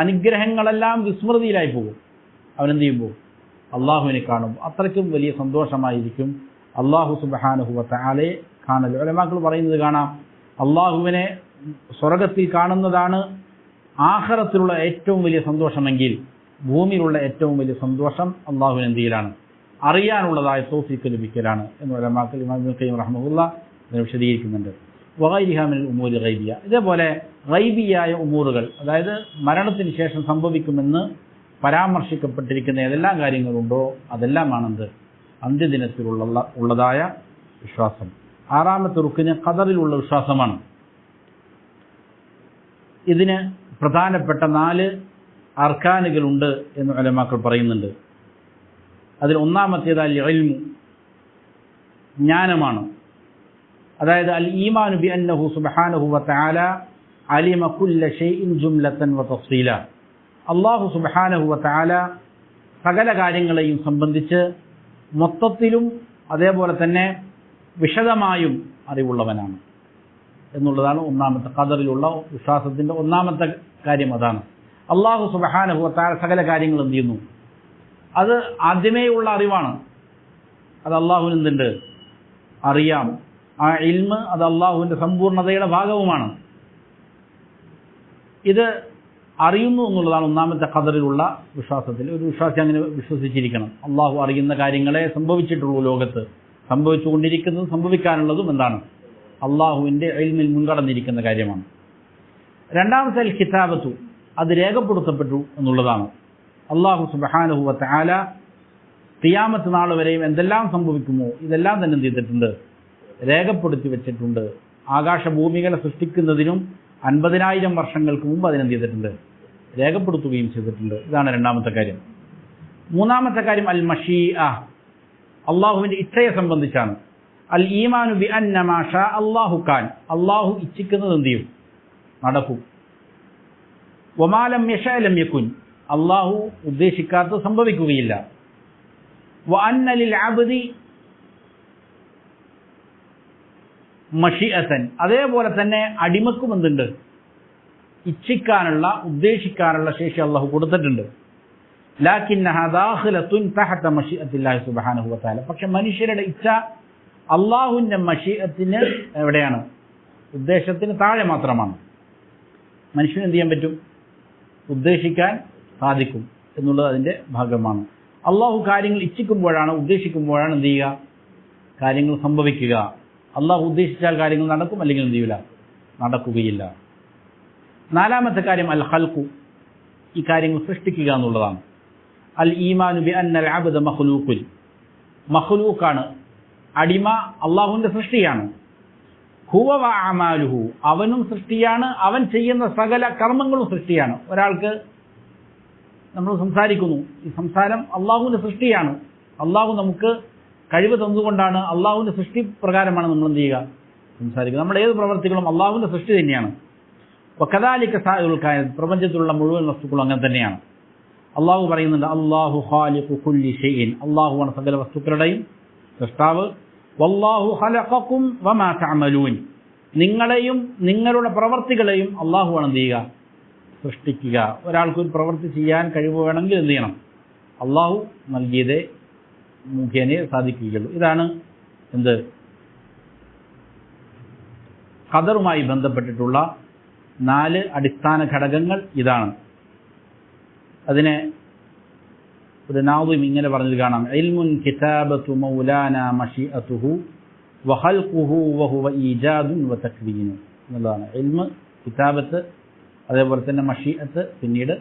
അനുഗ്രഹങ്ങളെല്ലാം വിസ്മൃതിയിലായി പോകും. അവനെന്ത് ചെയ്യുമ്പോൾ അള്ളാഹുവിനെ കാണുമ്പോൾ അത്രയ്ക്കും വലിയ സന്തോഷമായിരിക്കും അള്ളാഹു സുബ്ഹാനഹു വ തആലയെ കാണൽ. ഉലമാക്കൾ പറയുന്നത് കാണാം, അള്ളാഹുവിനെ സ്വർഗത്തിൽ കാണുന്നതാണ് ആഖിറത്തിലുള്ള ഏറ്റവും വലിയ സന്തോഷമെങ്കിൽ ഭൂമിയിലുള്ള ഏറ്റവും വലിയ സന്തോഷം അള്ളാഹുവിന് എന്തിയിലാണ്? അറിയാനുള്ളതായ തൗഫീഖ് ലഭിക്കലാണ് എന്ന് ഉലമാക്കൾ ഇമാം ഇബ്നുൽ ഖയ്യിം റഹിമഹുല്ലാഹ് വിശദീകരിക്കുന്നുണ്ട്. വഗൈരിഹാ മിനൽ ഉമൂരി ഗൈബിയ, ഇതേപോലെ ഗൈബിയായ ഉമൂറുകൾ, അതായത് മരണത്തിന് ശേഷം സംഭവിക്കുമെന്ന് പരാമർശിക്കപ്പെട്ടിരിക്കുന്ന ഏതെല്ലാം കാര്യങ്ങളുണ്ടോ അതെല്ലാമാണെന്ത്? അന്ത്യദിനത്തിലുള്ളതായ വിശ്വാസം. ആറാമത്തെ റുക്കിന് ഖദറിലുള്ള വിശ്വാസമാണ്. ഇതിന് പ്രധാനപ്പെട്ട 4 അർക്കാനുകളുണ്ട് എന്ന് ഉലമാക്കൾ പറയുന്നുണ്ട്. അതിൽ ഒന്നാമത്തേത് അൽ ഇൽമു, ജ്ഞാനമാണ്. അതായത് അൽ ഈമാനു ബി അന്നഹു സുബ്ഹാനഹു വ തആല അലിമ കുല്ല ഷൈഇൻ ജുംലതൻ വ തഫ്സീല. അല്ലാഹു സുബ്ഹാനഹു വ തആല സകല കാര്യങ്ങളെയും സംബന്ധിച്ച് മൊത്തത്തിലും അതേപോലെ തന്നെ വിശദമായും അറിവുള്ളവനാണ് എന്നുള്ളതാണ് ഒന്നാമത്തെ ഖദറിലുള്ള വിശ്വാസത്തിൻ്റെ ഒന്നാമത്തെ കാര്യം. അതാണ് അല്ലാഹു സുബ്ഹാനഹു വ തആല സകല കാര്യങ്ങൾ എന്ത് ചെയ്യുന്നു? അത് ആദ്യമേയുള്ള അറിവാണ്. അത് അള്ളാഹുവിന് എന്തുണ്ട്? അറിയാം. ആ ഇൽമ് അത് അള്ളാഹുവിൻ്റെ സമ്പൂർണ്ണതയുടെ ഭാഗവുമാണ്. ഇത് അറിയുന്നു എന്നുള്ളതാണ് ഒന്നാമത്തെ ഖദറിലുള്ള വിശ്വാസത്തിൽ. ഒരു വിശ്വാസി അങ്ങനെ വിശ്വസിച്ചിരിക്കണം. അള്ളാഹു അറിയുന്ന കാര്യങ്ങളെ സംഭവിച്ചിട്ടുള്ളൂ, ലോകത്ത് സംഭവിച്ചുകൊണ്ടിരിക്കുന്നതും സംഭവിക്കാനുള്ളതും എന്താണ്? അള്ളാഹുവിൻ്റെ ഇൽമിൽ മുൻകടന്നിരിക്കുന്ന കാര്യമാണ്. രണ്ടാമത്തെ അൽ കിതാബത്തു, അത് രേഖപ്പെടുത്തപ്പെട്ടു എന്നുള്ളതാണ്. അള്ളാഹു സുബ്ഹാനഹു വ തആല ഖിയാമത്ത് നാൾ വരെയും എന്തെല്ലാം സംഭവിക്കുമോ ഇതെല്ലാം തന്നെ എന്ത് ചെയ്തിട്ടുണ്ട്? രേഖപ്പെടുത്തി വെച്ചിട്ടുണ്ട്. ആകാശഭൂമികളെ സൃഷ്ടിക്കുന്നതിനും 50,000 വർഷങ്ങൾക്ക് മുമ്പ് അതിനെന്ത് ചെയ്തിട്ടുണ്ട്? രേഖപ്പെടുത്തുകയും ചെയ്തിട്ടുണ്ട്. ഇതാണ് രണ്ടാമത്തെ കാര്യം. മൂന്നാമത്തെ കാര്യം അൽ മഷീഅ, അള്ളാഹുവിൻ്റെ ഇച്ഛയെ സംബന്ധിച്ചാണ്. അൽ ഈമാനു ബി അന്ന മാ ഷാ അല്ലാഹു കാൻ, അള്ളാഹു ഇച്ഛിക്കുന്നത് എന്ത് ചെയ്യും? നടക്കും. വമാ ലം യശാ ലം യകുൻ, അള്ളാഹു ഉദ്ദേശിക്കാത്തത് സംഭവിക്കുകയില്ല. വ അന്ന ലിൽ അബ്ദി മഷിഅത്തൻ, അതേപോലെ തന്നെ അടിമക്കും എന്തുണ്ട്? ഇച്ഛിക്കാനുള്ള, ഉദ്ദേശിക്കാനുള്ള ശേഷി അള്ളാഹു കൊടുത്തിട്ടുണ്ട്. ലാകിന്നഹ ദാഖിലത്തുൻ തഹത മഷിഅത്തില്ലാഹി സുബ്ഹാനഹു വ തആല, പക്ഷെ മനുഷ്യരുടെ ഇച്ഛ അള്ളാഹുവിൻ്റെ മഷിഅത്തിന് എവിടെയാണ്? ഉദ്ദേശത്തിന് താഴെ മാത്രമാണ്. മനുഷ്യന് എന്ത് ചെയ്യാൻ പറ്റും? ഉദ്ദേശിക്കാൻ സാധിക്കും എന്നുള്ളത് അതിൻ്റെ ഭാഗമാണ്. അള്ളാഹു കാര്യങ്ങൾ ഇച്ഛിക്കുമ്പോഴാണ്, ഉദ്ദേശിക്കുമ്പോഴാണ് എന്ത് ചെയ്യുക? കാര്യങ്ങൾ സംഭവിക്കുക. അള്ളാഹു ഉദ്ദേശിച്ചാൽ കാര്യങ്ങൾ നടക്കും, അല്ലെങ്കിൽ എന്ത് ചെയ്യില്ല? നടക്കുകയില്ല. നാലാമത്തെ കാര്യം അൽ ഖൽഖു, ഈ കാര്യങ്ങൾ സൃഷ്ടിക്കുക എന്നുള്ളതാണ്. അൽ ഈമാനു ബി അന്നൽ അബ്ദ മഖ്ലൂഖുൻ, മഖ്ലൂഖാണ്, അടിമ അള്ളാഹുവിൻ്റെ സൃഷ്ടിയാണ്. ഹുവ വ അമാലുഹു, അവനും സൃഷ്ടിയാണ്, അവൻ ചെയ്യുന്ന സകല കർമ്മങ്ങളും സൃഷ്ടിയാണ്. ഒരാൾക്ക് നമ്മൾ സംസാരിക്കുന്നു, ഈ സംസാരം അള്ളാഹുവിൻ്റെ സൃഷ്ടിയാണ്. അള്ളാഹു നമുക്ക് കഴിവ് തന്നുകൊണ്ടാണ്, അള്ളാഹുവിൻ്റെ സൃഷ്ടി പ്രകാരമാണ് നമ്മൾ എന്ത് ചെയ്യുക? സംസാരിക്കുക. നമ്മുടെ ഏത് പ്രവർത്തികളും അള്ളാഹുവിൻ്റെ സൃഷ്ടി തന്നെയാണ്. വകദാലിക സായിറുൽ കായിനത്ത്, പ്രപഞ്ചത്തിലുള്ള മുഴുവൻ വസ്തുക്കളും അങ്ങനെ തന്നെയാണ്. അള്ളാഹു പറയുന്നുണ്ട്, അല്ലാഹു ഖാലിഖു കുല്ലി ഷൈഇൻ, അള്ളാഹുവാണ് സകല വസ്തുക്കളുടെയും സൃഷ്ടാവ്. വല്ലാഹു ഖലഖക്കും വമാ തഅമലൂൻ, നിങ്ങളെയും നിങ്ങളുടെ പ്രവർത്തികളെയും അള്ളാഹുവാണ് എന്ത് ചെയ്യുക? സൃഷ്ടിക്കുക. ഒരാൾക്കൊരു പ്രവൃത്തി ചെയ്യാൻ കഴിവ് വേണമെങ്കിൽ എന്ത് ചെയ്യണം? അള്ളാഹു നൽകിയതേ മുഖേനേ സാധിക്കുകയുള്ളൂ. ഇതാണ് എന്ത്? ഖദറുമായി ബന്ധപ്പെട്ടിട്ടുള്ള 4 അടിസ്ഥാന ഘടകങ്ങൾ ഇതാണ്. അതിനെ ഒരു നാദിം ഇങ്ങനെ പറഞ്ഞത് കാണാം, ഇൽമുൻ കിതാബത്തു മൗലാന മശീഅത്തുഹു വഖൽഖുഹു വഹുവ ഈജാദുൻ വതക്വീനു എന്നുള്ളതാണ്. ഇൽമ്, കിതാബത്ത്, അതേപോലെ തന്നെ മഷീഅത്ത്, പിന്നീട്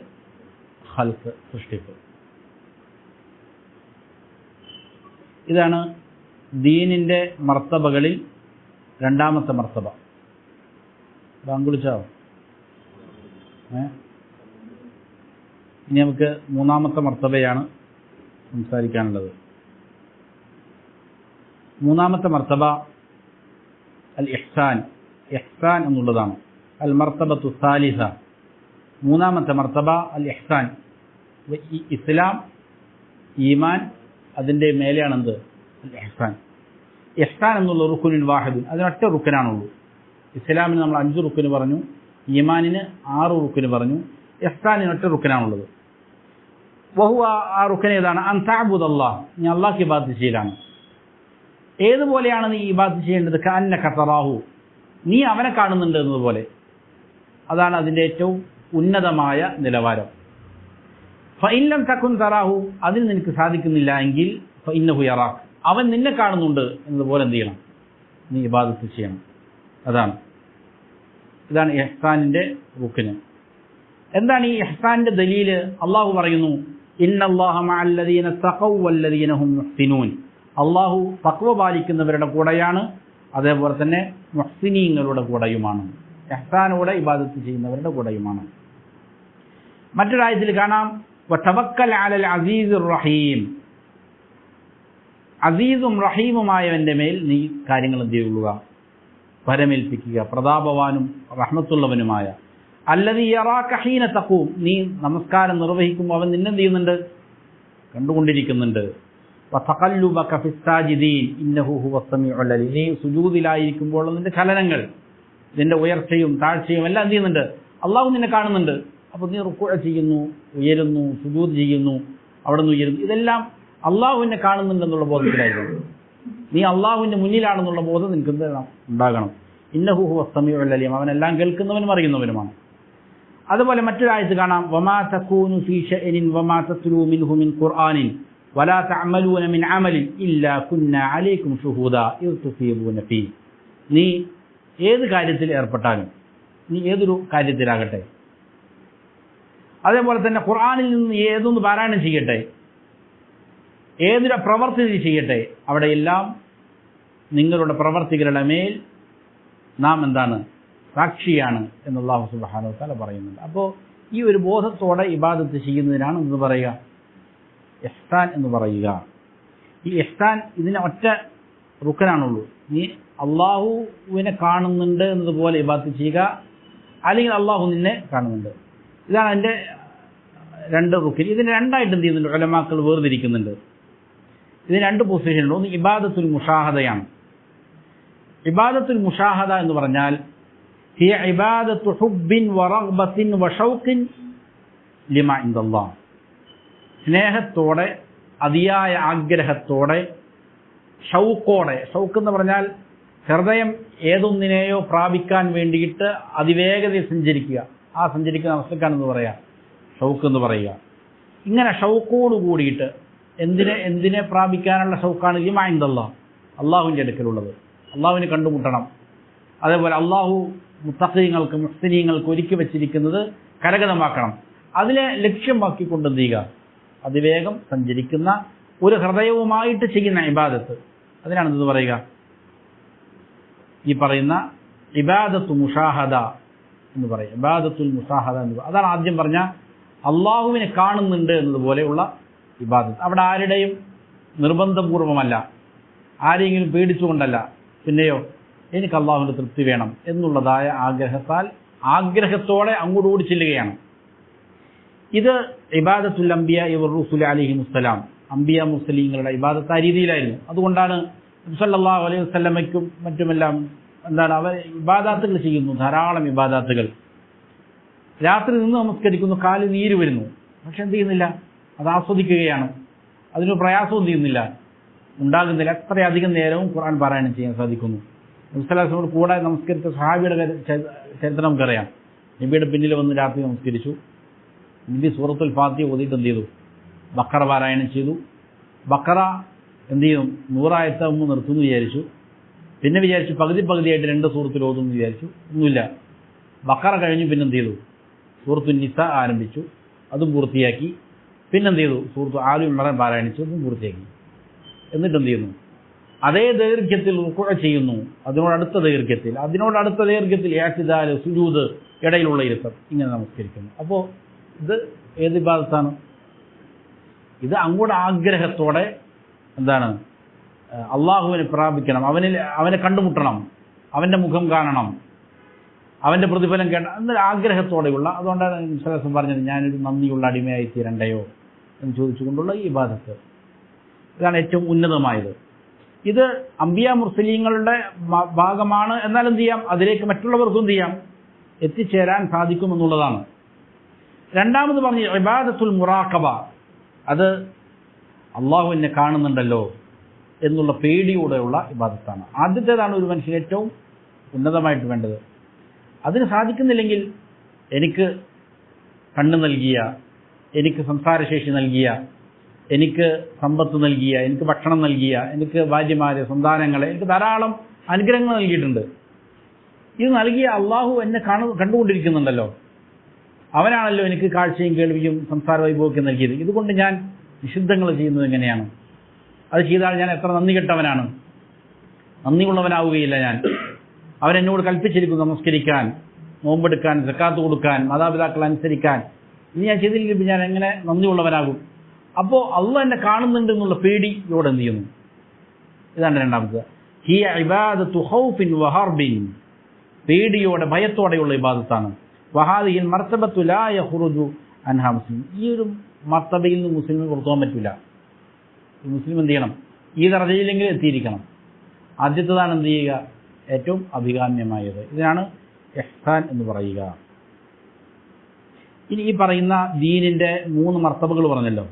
ഖൽഖ്, സൃഷ്ടിപ്പ്. ഇതാണ് ദീനിൻ്റെ മർത്തബകളിൽ രണ്ടാമത്തെ മർത്തബ. ബാങ്കുളിച്ചാവോ? ഇനി നമുക്ക് മൂന്നാമത്തെ മർത്തബയാണ് സംസാരിക്കാനുള്ളത്. മൂന്നാമത്തെ മർത്തബ അൽ ഇഹ്സാൻ, ഇഹ്സാൻ എന്നുള്ളതാണ്. അൽ മർത്തബത്തു സാലിസ, മൂന്നാമത്തെ മർത്തബ അൽ ഇഹ്സാൻ. ഇസ്ലാം, ഈമാൻ, അതിൻ്റെ മേലെയാണെന്ത്? അൽ ഇഹ്സാൻ. ഇഹ്സാൻ എന്നുള്ള റുക്കുനിൻ വാഹിദുൻ, അതിനൊറ്റ റുക്കനാണുള്ളൂ. ഇസ്ലാമിന് നമ്മൾ 5 റുക്കിന് പറഞ്ഞു, ഈമാനിന് 6 റുക്കിന് പറഞ്ഞു, ഇഹ്സാനിന് ഒറ്റ റുക്കനാണുള്ളത്. വഹുവ, ആ റുക്കൻ ഏതാണ്? അൻ തഅബുദല്ലാഹ്, നീ അള്ളാഹ്ക്ക് ഇബാദത്ത് ചെയ്യലാണ്. ഏതുപോലെയാണ് നീ ഇബാദത്ത് ചെയ്യേണ്ടത്? കഅന്നക തറാഹു, നീ അവനെ കാണുന്നുണ്ട് എന്നതുപോലെ. അതാണ് അതിൻ്റെ ഏറ്റവും ഉന്നതമായ നിലവാരം. ഫഇൻ ലം തകുൻ തറാഹു, അതിൽ നിനക്ക് സാധിക്കുന്നില്ല എങ്കിൽ ഫഇന്നഹു യറാക്, അവൻ നിന്നെ കാണുന്നുണ്ട് എന്നതുപോലെ എന്ത് ചെയ്യണം? നീ ഇബാദത്ത് ചെയ്യണം. ഇതാണ് ഇഹ്സാനിൻ്റെ റുക്ന്. എന്താണ് ഈ ഇഹ്സാനിൻ്റെ ദലീല്? അള്ളാഹു പറയുന്നു, ഇന്നല്ലാഹ മഅല്ലദീന തഖൗ വല്ലദീന ഹും മുഹ്സിനൂൻ, അള്ളാഹു തഖ്വ പാലിക്കുന്നവരുടെ കൂടെയാണ്, അതേപോലെ തന്നെ മുഹ്സിനീങ്ങളുടെ കൂടെയുമാണ്, ഇഹ്സാനോടെ ഇബാദത്ത് ചെയ്യുന്നവരുടെ കൂടെയുമാണ്. മറ്റൊരായത്തിൽ കാണാം, വതവക്കൽ അലൽ അസീസിർ റഹീം, അസീസും റഹീമുമായവൻ്റെ മേൽ നീ കാര്യങ്ങൾ എന്ത് ചെയ്യുക? പരമേൽപ്പിക്കുക. പ്രതാപവാനും റഹ്മത്തുള്ളവനുമായ. അല്ലദീ യറാക ഹീന തഖൂം, നീ നമസ്കാരം നിർവഹിക്കുമ്പോൾ അവൻ നിന്നെന്ത് ചെയ്യുന്നുണ്ട്? കണ്ടുകൊണ്ടിരിക്കുന്നുണ്ട്. വതഖല്ലുബക ഫിസ്സാജിദീൻ ഇന്നഹു ഹുവസ് സമീഉൽ അലീം, നീ സുജൂദിലായിരിക്കുമ്പോൾ നിന്റെ ചലനങ്ങൾ, നിന്റെ ഉയർച്ചയും താഴ്ചയും എല്ലാം എന്ത് ചെയ്യുന്നുണ്ട്? അള്ളാഹു നിന്നെ കാണുന്നുണ്ട്. അപ്പോൾ നീ റുക്കൂഅ ചെയ്യുന്നു, ഉയരുന്നു, സുജൂദ് ചെയ്യുന്നു, അവിടെ നിന്ന് ഉയരുന്നു, ഇതെല്ലാം അള്ളാഹുവിനെ കാണുന്നുണ്ടെന്നുള്ള ബോധത്തിലായിരുന്നു. നീ അള്ളാഹുവിൻ്റെ മുന്നിലാണെന്നുള്ള ബോധം നിനക്ക് ഉണ്ടാകണം. ഇന്നഹു ഹുവസ് സമീഉൽ അലീം, അവനെല്ലാം കേൾക്കുന്നവനും അറിയുന്നവനുമാണ്. അതുപോലെ മറ്റൊരായത്ത് കാണാം, വമാ തകൂനു ഫീ ശഅനിൻ വമാ തത്ലൂ മിൻഹു മിൻ ഖുർആനിൻ വലാ തഅമലൂന മിൻ അമലിൻ ഇല്ലാ കുന്നാ അലൈക്കും ശുഹൂദാ ഇദ് തുഫീദൂന ഫീ, നീ ഏത് കാര്യത്തിൽ ഏർപ്പെട്ടാലും, നീ ഏതൊരു കാര്യത്തിലാകട്ടെ, അതേപോലെ തന്നെ ഖുർആനിൽ നിന്ന് ഏതൊന്ന് പാരായണം ചെയ്യട്ടെ, ഏതൊരു പ്രവർത്തി ചെയ്യട്ടെ, അവിടെയെല്ലാം നിങ്ങളുടെ പ്രവർത്തികളുടെ മേൽ നാം എന്താണ്? സാക്ഷിയാണ് എന്ന് അല്ലാഹു സുബ്ഹാനഹു വ തആല പറയുന്നുണ്ട്. അപ്പോൾ ഈ ഒരു ബോധത്തോടെ ഇബാദത്ത് ചെയ്യുന്നതിനാണ് എന്ന് പറയുക ഇഹ്സാൻ എന്ന് പറയുക. ഈ ഇഹ്സാൻ ഇതിന് ഒറ്റ റുക്കനാണുള്ളൂ. നീ അള്ളാഹുവിനെ കാണുന്നുണ്ട് എന്നതുപോലെ ഇബാദത്ത് ചെയ്യുക, അല്ലെങ്കിൽ അള്ളാഹു നിന്നെ കാണുന്നുണ്ട്. ഇതാണ് അതിൻ്റെ 2 റുക്കൻ. ഇതിന് രണ്ടായിട്ട് എന്ത് ചെയ്യുന്നുണ്ട്? ഉലമാക്കൾ വേർതിരിക്കുന്നുണ്ട്. ഇതിന് 2 പൊസിഷനുണ്ട്. ഒന്ന് ഇബാദത്തുൽ മുഷാഹദയാണ്. ഇബാദത്തുൽ മുഷാഹദ എന്ന് പറഞ്ഞാൽ ഹിയ ഇബാദത്തു ഹുബ്ബിൻ വറഗ്ബത്തിൻ വശൗഖിൻ ലിമാ ഇൻദല്ലാഹ്, സ്നേഹത്തോടെ, അതിയായ ആഗ്രഹത്തോടെ, ഷൗക്കോടെ. ഷൗക്ക് എന്ന് പറഞ്ഞാൽ ഹൃദയം ഏതൊന്നിനെയോ പ്രാപിക്കാൻ വേണ്ടിയിട്ട് അതിവേഗതയിൽ സഞ്ചരിക്കുക. ആ സഞ്ചരിക്കുന്ന അവസ്ഥക്കാണെന്ന് പറയാം ഷൗക്ക് എന്ന് പറയുക. ഇങ്ങനെ ഷൗക്കോട് കൂടിയിട്ട് എന്തിനെ പ്രാപിക്കാനുള്ള ഷൗക്കാണ്? ലിമാ ഇൻദല്ലാഹ്, അള്ളാഹുവിൻ്റെ അടുക്കലുള്ളത്. അള്ളാഹുവിനെ കണ്ടുമുട്ടണം. അതേപോലെ അള്ളാഹു മുത്തഖീങ്ങൾക്ക്, മുഹ്സിനീങ്ങൾക്ക് ഒരുക്കി വെച്ചിരിക്കുന്നത് കരഗതമാക്കണം. അതിനെ ലക്ഷ്യമാക്കിക്കൊണ്ട് എന്ത് ചെയ്യുക? അതിവേഗം സഞ്ചരിക്കുന്ന ഒരു ഹൃദയവുമായിട്ട് ചെയ്യുന്ന ഇബാദത്ത്, അതിനാണ് എന്ത് പറയുക? ഈ പറയുന്ന ഇബാദത്തു മുഷാഹദ എന്ന് പറയും. ഇബാദത്തുൽ മുഷാഹദ എന്ന് പറയും. അതാണ് ആദ്യം പറഞ്ഞ അള്ളാഹുവിനെ കാണുന്നുണ്ട് എന്നതുപോലെയുള്ള ഇബാദത്ത്. അവിടെ ആരുടെയും നിർബന്ധപൂർവമല്ല, ആരെങ്കിലും പേടിച്ചുകൊണ്ടല്ല, പിന്നെയോ എനിക്ക് അള്ളാഹുവിൻ്റെ തൃപ്തി വേണം എന്നുള്ളതായ ആഗ്രഹത്തോടെ അങ്ങോട്ട് ഓടി ചെല്ലുകയാണ്. ഇത് ഇബാദത്തുൽ അംബിയ വറുസുൽ അലൈഹിമുസ്സലാം, അംബിയ മുസ്ലിങ്ങളുടെ ഇബാദത്ത് ആ രീതിയിലായിരുന്നു. അതുകൊണ്ടാണ് നബി സല്ലല്ലാഹു അലൈഹി വസല്ലമയ്ക്കും മറ്റുമെല്ലാം അവർ ഇബാദത്തുകൾ ചെയ്യുന്നു, ധാരാളം ഇബാദത്തുകൾ. രാത്രി നിന്ന് നമസ്കരിക്കുന്നു, കാല് നീര് വരുന്നു, പക്ഷെ എന്ത് ചെയ്യുന്നില്ല? അത് ആസ്വദിക്കുകയാണ്. അതിനൊരു പ്രയാസവും ചെയ്യുന്നില്ല, ഉണ്ടാകുന്നില്ല. അത്രയധികം നേരവും ഖുർആൻ പാരായണം ചെയ്യാൻ സാധിക്കുന്നു. നബി സല്ലല്ലാഹു അലൈഹി വസല്ലം കൂടെ നമസ്കരിച്ച സഹാബിയുടെ ചരിത്രം നമുക്കറിയാം. നബിയുടെ പിന്നിൽ വന്ന് രാത്രി നമസ്കരിച്ചു. നബി സൂറത്തുൽ ഫാത്തിഹ ഓതിയിട്ട് എന്ത് ചെയ്തു? ബഖറ പാരായണം ചെയ്തു. ബഖറ എന്ത് ചെയ്യും? 100 ആയത്താകുമ്പോൾ നിർത്തുമെന്ന് വിചാരിച്ചു. പിന്നെ വിചാരിച്ചു പകുതിയായിട്ട് 2 സൂറത്തിൽ ഓതുമെന്ന് വിചാരിച്ചു. ഒന്നുമില്ല. ബഖറ കഴിഞ്ഞു. പിന്നെ എന്ത് ചെയ്തു? സൂറത്തുൻ നിസ ആരംഭിച്ചു, അതും പൂർത്തിയാക്കി. പിന്നെന്ത് ചെയ്തു? സൂറത്തു ആലു ഇമ്രാൻ പാരായണിച്ചു, അതും പൂർത്തിയാക്കി. എന്നിട്ട് എന്ത് ചെയ്യുന്നു? അതേ ദൈർഘ്യത്തിൽ റുക്അ ചെയ്യുന്നു. അതിനോടടുത്ത ദൈർഘ്യത്തിൽ ഇഅ്തിദാൽ, സുജൂദ്, ഇടയിലുള്ള ഇരുത്തം, ഇങ്ങനെ നമസ്കരിക്കുന്നു. അപ്പോൾ ഇത് ഏത് ഇബാദത്താണ്? ഇത് അങ്ങോട്ട് ആഗ്രഹത്തോടെ എന്താണ്? അള്ളാഹുവിനെ പ്രാപിക്കണം, അവനെ കണ്ടുമുട്ടണം, അവൻ്റെ മുഖം കാണണം, അവൻ്റെ പ്രതിഫലം കേട്ട എന്നൊരു ആഗ്രഹത്തോടെയുള്ള, അതുകൊണ്ടാണ് വിശ്വാസം പറഞ്ഞത് ഞാനൊരു നന്ദിയുള്ള അടിമയായി തീരണ്ടയോ എന്ന് ചോദിച്ചുകൊണ്ടുള്ള ഈ ഇബാദത്ത്. ഇതാണ് ഏറ്റവും ഉന്നതമായത്. ഇത് അംബിയ മുർസലീങ്ങളുടെ ഭാഗമാണ്. എന്നാൽ എന്ത് ചെയ്യാം, അതിലേക്ക് മറ്റുള്ളവർക്കും എന്ത് ചെയ്യാം, എത്തിച്ചേരാൻ സാധിക്കുമെന്നുള്ളതാണ്. രണ്ടാമത് പറഞ്ഞ ഇബാദത്തുൽ മുറാഖബ, അത് അള്ളാഹു എന്നെ കാണുന്നുണ്ടല്ലോ എന്നുള്ള പേടിയോടെയുള്ള ഇബാദത്താണ്. ആദ്യത്തേതാണ് ഒരു മനുഷ്യന് ഏറ്റവും ഉന്നതമായിട്ട് വേണ്ടത്. അതിന് സാധിക്കുന്നില്ലെങ്കിൽ എനിക്ക് കണ്ണ് നൽകിയ, എനിക്ക് സംസാരശേഷി നൽകിയ, എനിക്ക് സമ്പത്ത് നൽകിയ, എനിക്ക് ഭക്ഷണം നൽകിയ, എനിക്ക് ഭാര്യമാരെ, സന്താനങ്ങളെ, എനിക്ക് ധാരാളം അനുഗ്രഹങ്ങൾ നൽകിയിട്ടുണ്ട്. ഇത് നൽകിയ അള്ളാഹു എന്നെ കണ്ടുകൊണ്ടിരിക്കുന്നുണ്ടല്ലോ. അവനാണല്ലോ എനിക്ക് കാഴ്ചയും കേൾവിയും സംസാര വൈഭവമൊക്കെ നൽകിയത്. ഇതുകൊണ്ട് ഞാൻ നിഷിദ്ധങ്ങൾ ചെയ്യുന്നത് എങ്ങനെയാണ്? അത് ചെയ്താൽ ഞാൻ എത്ര നന്ദി കെട്ടവനാണ്. നന്ദിയുള്ളവനാവുകയില്ല ഞാൻ. അവരെന്നോട് കൽപ്പിച്ചിരിക്കുന്നു നമസ്കരിക്കാൻ, നോമ്പെടുക്കാൻ, സക്കാത്ത് കൊടുക്കാൻ, മാതാപിതാക്കളെ അനുസരിക്കാൻ. ഇനി ഞാൻ ചെയ്തില്ലെങ്കിൽ ഞാൻ എങ്ങനെ നന്ദിയുള്ളവനാകും? അപ്പോൾ അള്ളാഹ് എന്നെ കാണുന്നുണ്ട് എന്നുള്ള പേടിയോടെ എന്ത് ചെയ്യുന്നു? ഇതാണ് രണ്ടാമത്. ഹിയ ഇബാദത്തു ഖൗഫിൻ വഹർബിൻ, പേടിയോടെ ഭയത്തോടെയുള്ള ഇബാദത്താണ്. വഹാദിഹിൽ മർത്തബത്തു ലാ യഖ്റുജു അൻഹാ മുസ്ലിം, ഈ ഒരു മർത്തബയിൽ നിന്ന് മുസ്ലിമിന് പുറത്തു പോകാൻ പറ്റില്ല. മുസ്ലിം എന്ത് ചെയ്യണം? ഈ ദർജയിലെങ്കിലും എത്തിയിരിക്കണം. ആദ്യത്തേതാണ് എന്ത് ചെയ്യുക? ഏറ്റവും അഭികാമ്യമായത്. ഇതിനാണ് ഇഹ്സാൻ എന്ന് പറയുക. ഇനി ഈ പറയുന്ന ദീനിൻ്റെ 3 മർത്തബകൾ പറഞ്ഞല്ലോ,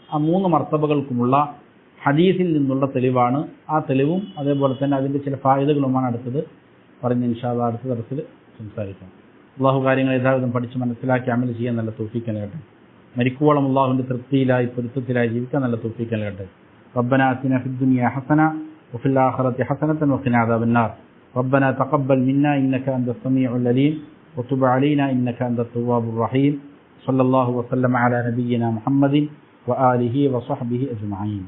ആ 3 മർത്തബകൾക്കുമുള്ള ഹദീസിൽ നിന്നുള്ള തെളിവാണ്. ആ തെളിവും അതേപോലെ തന്നെ അതിൻ്റെ ചില ഫായിദകളുമാണ് അടുത്തത് പറഞ്ഞ് ഇൻഷാ അല്ലാഹ് അടുത്ത തരത്തിൽ സംസാരിക്കാം. അള്ളാഹു കാര്യങ്ങൾ യഥാവിധം പഠിച്ച് മനസ്സിലാക്കി അമൽ ചെയ്യാൻ നല്ല തൗഫീഖ് നൽകട്ടെ. മരിക്കുവോളം അള്ളാഹുവിൻ്റെ തൃപ്തിയിലായി പൊരുത്തത്തിലായി ജീവിക്കാൻ നല്ല തൗഫീഖ് നൽകട്ടെ. റബ്ബനാ ആതിനാ ഫിദ് ദുനിയാ ഹസന വഫിൽ ആഖിറതി ഹസനതൻ വഖിനാ അദാബന്നാർ. റബ്ബനാ തഖബ്ബൽ മിന്നാ ഇന്നക അൻതസ് സമീഉൽ അലീം വതുബ് അലൈനാ ഇന്നക അൻതത് തവ്വാബുർ റഹീം. സ്വല്ലല്ലാഹു വസല്ലമ അലാ നബിയ്യിനാ മുഹമ്മദിൻ വആലിഹി വസഹ്ബിഹി അജ്മഈൻ.